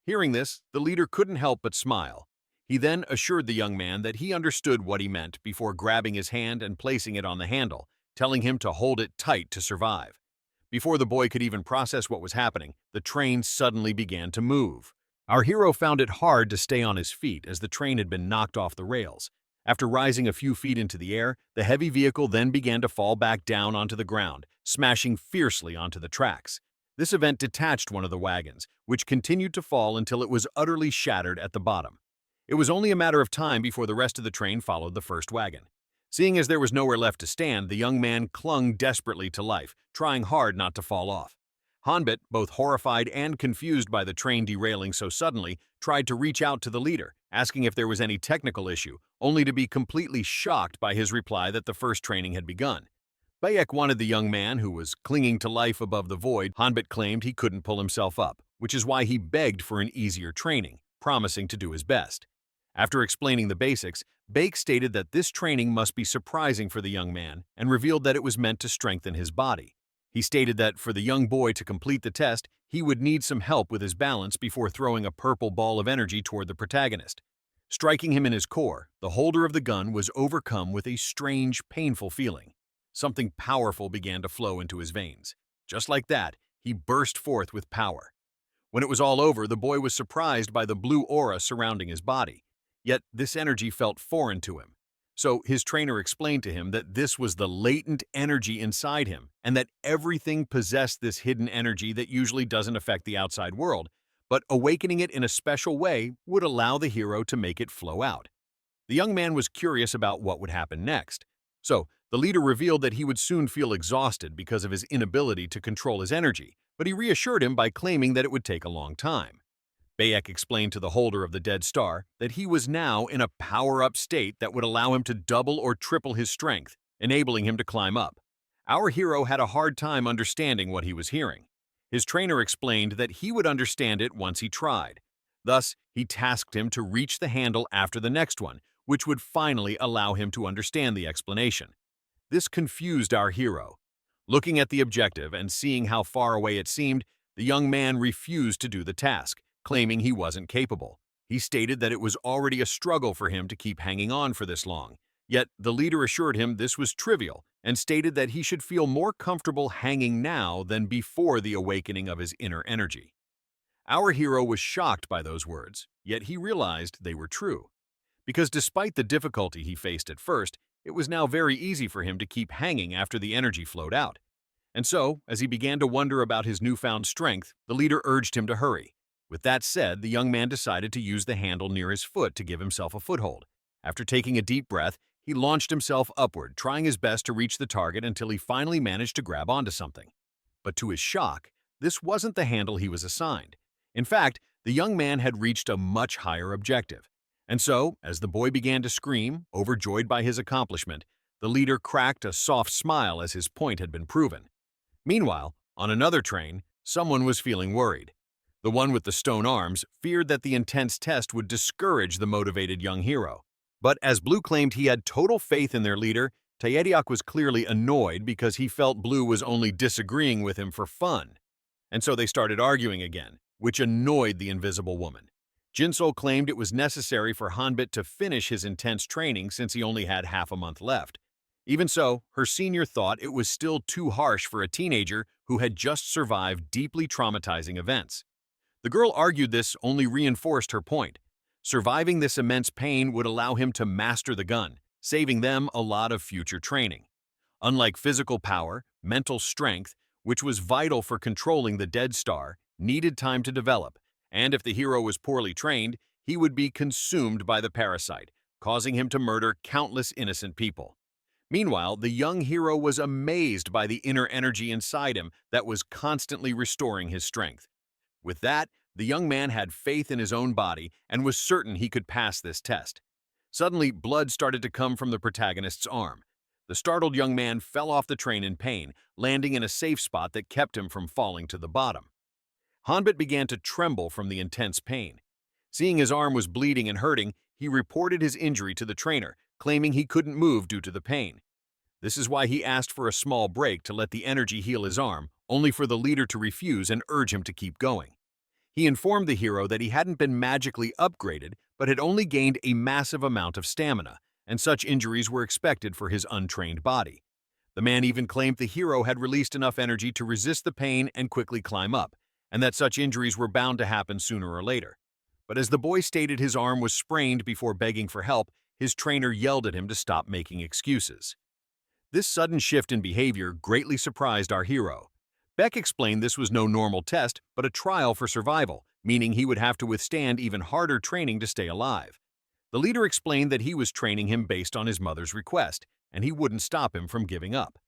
A: Hearing this, the leader couldn't help but smile. He then assured the young man that he understood what he meant before grabbing his hand and placing it on the handle, telling him to hold it tight to survive. Before the boy could even process what was happening, the train suddenly began to move. Our hero found it hard to stay on his feet as the train had been knocked off the rails. After rising a few feet into the air, the heavy vehicle then began to fall back down onto the ground, smashing fiercely onto the tracks. This event detached one of the wagons, which continued to fall until it was utterly shattered at the bottom. It was only a matter of time before the rest of the train followed the first wagon. Seeing as there was nowhere left to stand, the young man clung desperately to life, trying hard not to fall off. Hanbit, both horrified and confused by the train derailing so suddenly, tried to reach out to the leader, asking if there was any technical issue, only to be completely shocked by his reply that the first training had begun. Beck wanted the young man, who was clinging to life above the void. Hanbit claimed he couldn't pull himself up, which is why he begged for an easier training, promising to do his best. After explaining the basics, Beck stated that this training must be surprising for the young man and revealed that it was meant to strengthen his body. He stated that for the young boy to complete the test, he would need some help with his balance before throwing a purple ball of energy toward the protagonist. Striking him in his core, the holder of the gun was overcome with a strange, painful feeling. Something powerful began to flow into his veins. Just like that, he burst forth with power. When it was all over, the boy was surprised by the blue aura surrounding his body. Yet this energy felt foreign to him. So his trainer explained to him that this was the latent energy inside him and that everything possessed this hidden energy that usually doesn't affect the outside world, but awakening it in a special way would allow the hero to make it flow out. The young man was curious about what would happen next. So the leader revealed that he would soon feel exhausted because of his inability to control his energy, but he reassured him by claiming that it would take a long time. Beck explained to the holder of the dead star that he was now in a power-up state that would allow him to double or triple his strength, enabling him to climb up. Our hero had a hard time understanding what he was hearing. His trainer explained that he would understand it once he tried. Thus, he tasked him to reach the handle after the next one, which would finally allow him to understand the explanation. This confused our hero. Looking at the objective and seeing how far away it seemed, the young man refused to do the task, claiming he wasn't capable. He stated that it was already a struggle for him to keep hanging on for this long. Yet the leader assured him this was trivial and stated that he should feel more comfortable hanging now than before the awakening of his inner energy. Our hero was shocked by those words, yet he realized they were true. Because despite the difficulty he faced at first, it was now very easy for him to keep hanging after the energy flowed out. And so, as he began to wonder about his newfound strength, the leader urged him to hurry. With that said, the young man decided to use the handle near his foot to give himself a foothold. After taking a deep breath, he launched himself upward, trying his best to reach the target until he finally managed to grab onto something. But to his shock, this wasn't the handle he was assigned. In fact, the young man had reached a much higher objective. And so, as the boy began to scream, overjoyed by his accomplishment, the leader cracked a soft smile as his point had been proven. Meanwhile, on another train, someone was feeling worried. The one with the stone arms feared that the intense test would discourage the motivated young hero. But as Blue claimed he had total faith in their leader, Telekinetic was clearly annoyed because he felt Blue was only disagreeing with him for fun. And so they started arguing again, which annoyed the invisible woman. Jinsol claimed it was necessary for Hanbit to finish his intense training since he only had half a month left. Even so, her senior thought it was still too harsh for a teenager who had just survived deeply traumatizing events. The girl argued this only reinforced her point. Surviving this immense pain would allow him to master the gun, saving them a lot of future training. Unlike physical power, mental strength, which was vital for controlling the dead star, needed time to develop, and if the hero was poorly trained, he would be consumed by the parasite, causing him to murder countless innocent people. Meanwhile, the young hero was amazed by the inner energy inside him that was constantly restoring his strength. With that, The young man had faith in his own body and was certain he could pass this test. Suddenly, blood started to come from the protagonist's arm. The startled young man fell off the train in pain, landing in a safe spot that kept him from falling to the bottom. Hanbit began to tremble from the intense pain. Seeing his arm was bleeding and hurting, he reported his injury to the trainer, claiming he couldn't move due to the pain. This is why he asked for a small break to let the energy heal his arm, only for the leader to refuse and urge him to keep going. He informed the hero that he hadn't been magically upgraded, but had only gained a massive amount of stamina, and such injuries were expected for his untrained body. The man even claimed the hero had released enough energy to resist the pain and quickly climb up, and that such injuries were bound to happen sooner or later. But as the boy stated his arm was sprained before begging for help, his trainer yelled at him to stop making excuses. This sudden shift in behavior greatly surprised our hero. Beck explained this was no normal test, but a trial for survival, meaning he would have to withstand even harder training to stay alive. The leader explained that he was training him based on his mother's request, and he wouldn't stop him from giving up.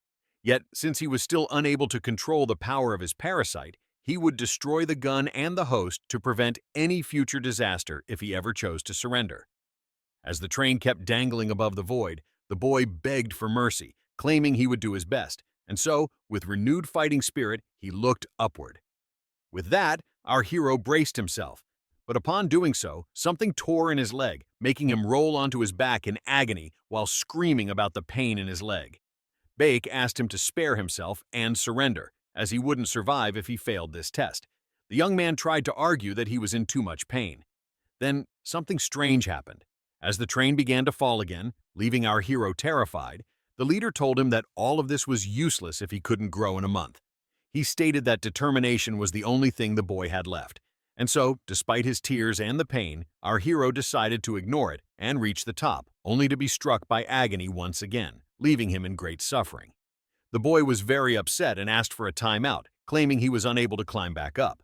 A: Yet, since he was still unable to control the power of his parasite, he would destroy the gun and the host to prevent any future disaster if he ever chose to surrender. As the train kept dangling above the void, the boy begged for mercy, claiming he would do his best, and so, with renewed fighting spirit, he looked upward. With that, our hero braced himself, but upon doing so, something tore in his leg, making him roll onto his back in agony while screaming about the pain in his leg. Beck asked him to spare himself and surrender, as he wouldn't survive if he failed this test. The young man tried to argue that he was in too much pain. Then, something strange happened. As the train began to fall again, leaving our hero terrified, the leader told him that all of this was useless if he couldn't grow in a month. He stated that determination was the only thing the boy had left. And so, despite his tears and the pain, our hero decided to ignore it and reach the top, only to be struck by agony once again, leaving him in great suffering. The boy was very upset and asked for a timeout, claiming he was unable to climb back up.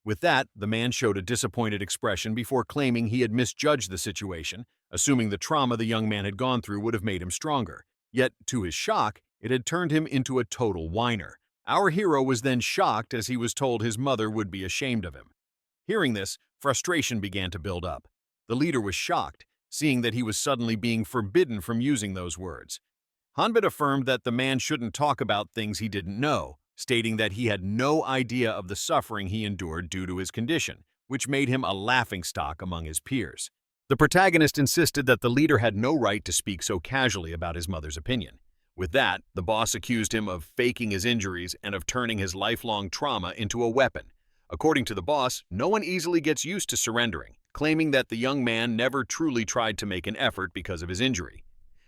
A: With that, the man showed a disappointed expression before claiming he had misjudged the situation, assuming the trauma the young man had gone through would have made him stronger. Yet, to his shock, it had turned him into a total whiner. Our hero was then shocked as he was told his mother would be ashamed of him. Hearing this, frustration began to build up. The leader was shocked, seeing that he was suddenly being forbidden from using those words. Hanbit affirmed that the man shouldn't talk about things he didn't know, stating that he had no idea of the suffering he endured due to his condition, which made him a laughingstock among his peers. The protagonist insisted that the leader had no right to speak so casually about his mother's opinion. With that, the boss accused him of faking his injuries and of turning his lifelong trauma into a weapon. According to the boss, no one easily gets used to surrendering, claiming that the young man never truly tried to make an effort because of his injury.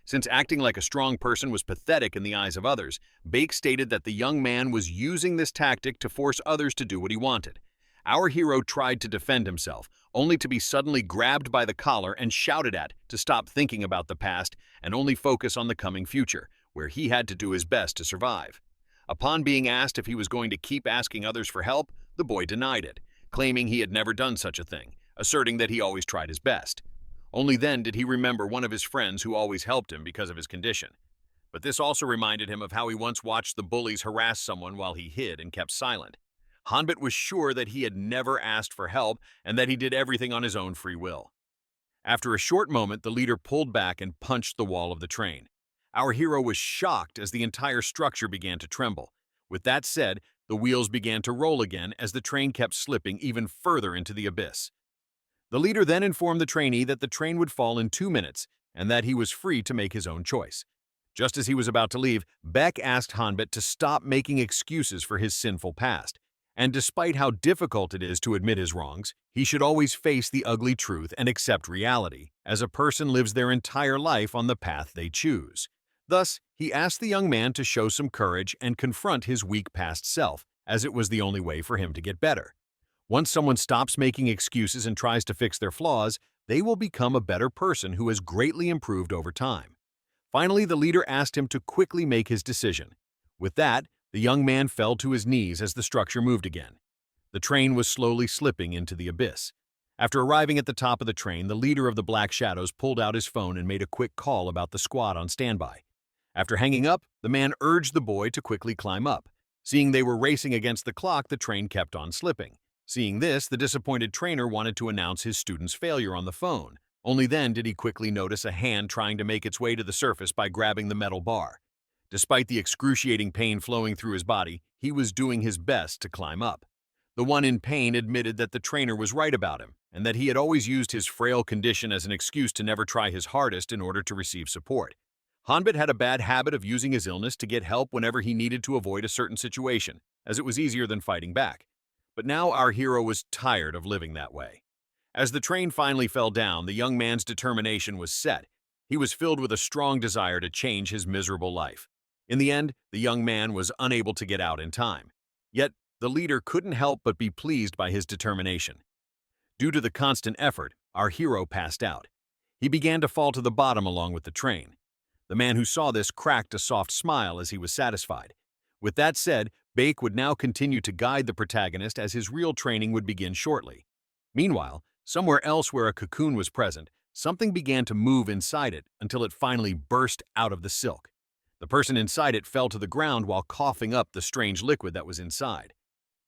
A: Since acting like a strong person was pathetic in the eyes of others, Beck stated that the young man was using this tactic to force others to do what he wanted. Our hero tried to defend himself, only to be suddenly grabbed by the collar and shouted at to stop thinking about the past and only focus on the coming future, where he had to do his best to survive. Upon being asked if he was going to keep asking others for help, the boy denied it, claiming he had never done such a thing, asserting that he always tried his best. Only then did he remember one of his friends who always helped him because of his condition. But this also reminded him of how he once watched the bullies harass someone while he hid and kept silent. Hanbit was sure that he had never asked for help and that he did everything on his own free will. After a short moment, the leader pulled back and punched the wall of the train. Our hero was shocked as the entire structure began to tremble. With that said, the wheels began to roll again as the train kept slipping even further into the abyss. The leader then informed the trainee that the train would fall in 2 minutes and that he was free to make his own choice. Just as he was about to leave, Beck asked Hanbit to stop making excuses for his sinful past. And despite how difficult it is to admit his wrongs, he should always face the ugly truth and accept reality, as a person lives their entire life on the path they choose. Thus, he asked the young man to show some courage and confront his weak past self, as it was the only way for him to get better. Once someone stops making excuses and tries to fix their flaws, they will become a better person who has greatly improved over time. Finally, the leader asked him to quickly make his decision. With that, the young man fell to his knees as the structure moved again. The train was slowly slipping into the abyss. After arriving at the top of the train, the leader of the Black Shadows pulled out his phone and made a quick call about the squad on standby. After hanging up, the man urged the boy to quickly climb up. Seeing they were racing against the clock, the train kept on slipping. Seeing this, the disappointed trainer wanted to announce his student's failure on the phone. Only then did he quickly notice a hand trying to make its way to the surface by grabbing the metal bar. Despite the excruciating pain flowing through his body, he was doing his best to climb up. The one in pain admitted that the trainer was right about him, and that he had always used his frail condition as an excuse to never try his hardest in order to receive support. Hanbit had a bad habit of using his illness to get help whenever he needed to avoid a certain situation, as it was easier than fighting back. But now our hero was tired of living that way. As the train finally fell down, the young man's determination was set. He was filled with a strong desire to change his miserable life. In the end, the young man was unable to get out in time. Yet, the leader couldn't help but be pleased by his determination. Due to the constant effort, our hero passed out. He began to fall to the bottom along with the train. The man who saw this cracked a soft smile as he was satisfied. With that said, Beck would now continue to guide the protagonist as his real training would begin shortly. Meanwhile, somewhere else where a cocoon was present, something began to move inside it until it finally burst out of the silk. The person inside it fell to the ground while coughing up the strange liquid that was inside.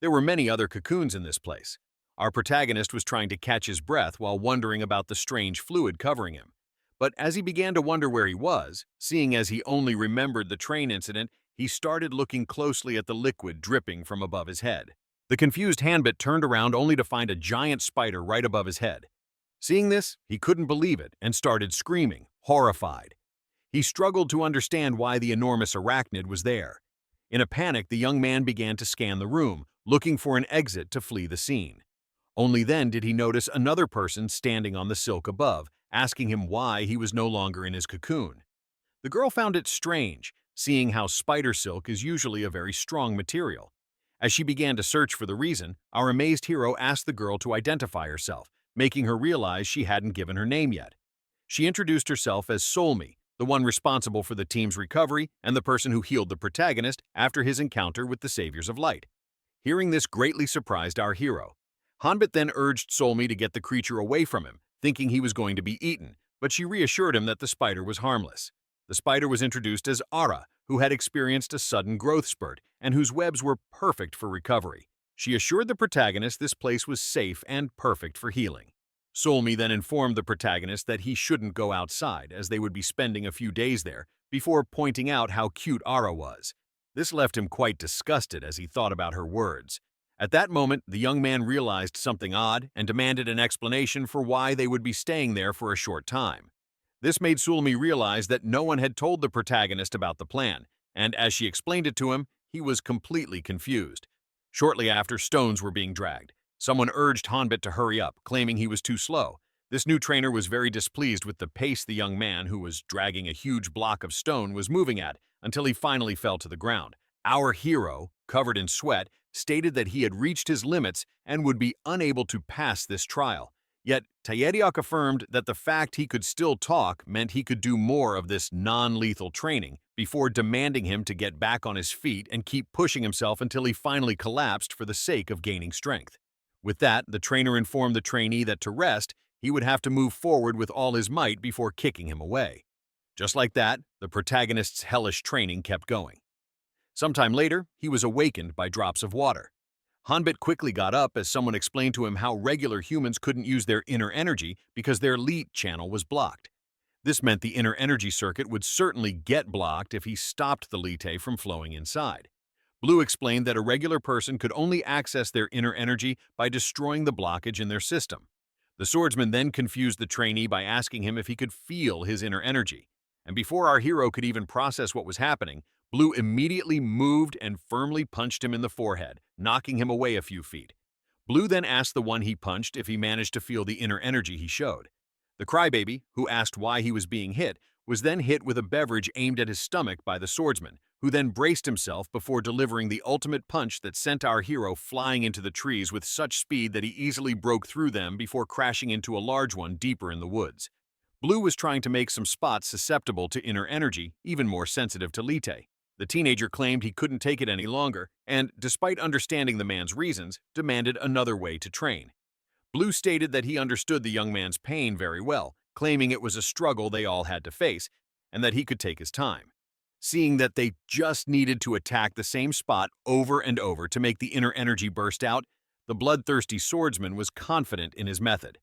A: There were many other cocoons in this place. Our protagonist was trying to catch his breath while wondering about the strange fluid covering him. But as he began to wonder where he was, seeing as he only remembered the train incident, he started looking closely at the liquid dripping from above his head. The confused Hanbit turned around only to find a giant spider right above his head. Seeing this, he couldn't believe it and started screaming, horrified. He struggled to understand why the enormous arachnid was there. In a panic, the young man began to scan the room, looking for an exit to flee the scene. Only then did he notice another person standing on the silk above, asking him why he was no longer in his cocoon. The girl found it strange, seeing how spider silk is usually a very strong material. As she began to search for the reason, our amazed hero asked the girl to identify herself, making her realize she hadn't given her name yet. She introduced herself as Solmi, the one responsible for the team's recovery and the person who healed the protagonist after his encounter with the Saviors of Light. Hearing this greatly surprised our hero. Hanbit then urged Solmi to get the creature away from him, thinking he was going to be eaten, but she reassured him that the spider was harmless. The spider was introduced as Ara, who had experienced a sudden growth spurt and whose webs were perfect for recovery. She assured the protagonist this place was safe and perfect for healing. Solmi then informed the protagonist that he shouldn't go outside, as they would be spending a few days there, before pointing out how cute Ara was. This left him quite disgusted as he thought about her words. At that moment, the young man realized something odd and demanded an explanation for why they would be staying there for a short time. This made Sulmi realize that no one had told the protagonist about the plan, and as she explained it to him, he was completely confused. Shortly after, stones were being dragged. Someone urged Hanbit to hurry up, claiming he was too slow. This new trainer was very displeased with the pace the young man, who was dragging a huge block of stone, was moving at, until he finally fell to the ground. Our hero, covered in sweat, stated that he had reached his limits and would be unable to pass this trial. Yet, Taeyeriok affirmed that the fact he could still talk meant he could do more of this non-lethal training, before demanding him to get back on his feet and keep pushing himself until he finally collapsed for the sake of gaining strength. With that, the trainer informed the trainee that to rest, he would have to move forward with all his might before kicking him away. Just like that, the protagonist's hellish training kept going. Sometime later, he was awakened by drops of water. Hanbit quickly got up as someone explained to him how regular humans couldn't use their inner energy because their Li channel was blocked. This meant the inner energy circuit would certainly get blocked if he stopped the Li from flowing inside. Blue explained that a regular person could only access their inner energy by destroying the blockage in their system. The swordsman then confused the trainee by asking him if he could feel his inner energy. And before our hero could even process what was happening, Blue immediately moved and firmly punched him in the forehead, knocking him away a few feet. Blue then asked the one he punched if he managed to feel the inner energy he showed. The crybaby, who asked why he was being hit, was then hit with a beverage aimed at his stomach by the swordsman, who then braced himself before delivering the ultimate punch that sent our hero flying into the trees with such speed that he easily broke through them before crashing into a large one deeper in the woods. Blue was trying to make some spots susceptible to inner energy, even more sensitive to Lite. The teenager claimed he couldn't take it any longer, and, despite understanding the man's reasons, demanded another way to train. Blue stated that he understood the young man's pain very well, claiming it was a struggle they all had to face, and that he could take his time. Seeing that they just needed to attack the same spot over and over to make the inner energy burst out, The bloodthirsty swordsman was confident in his method.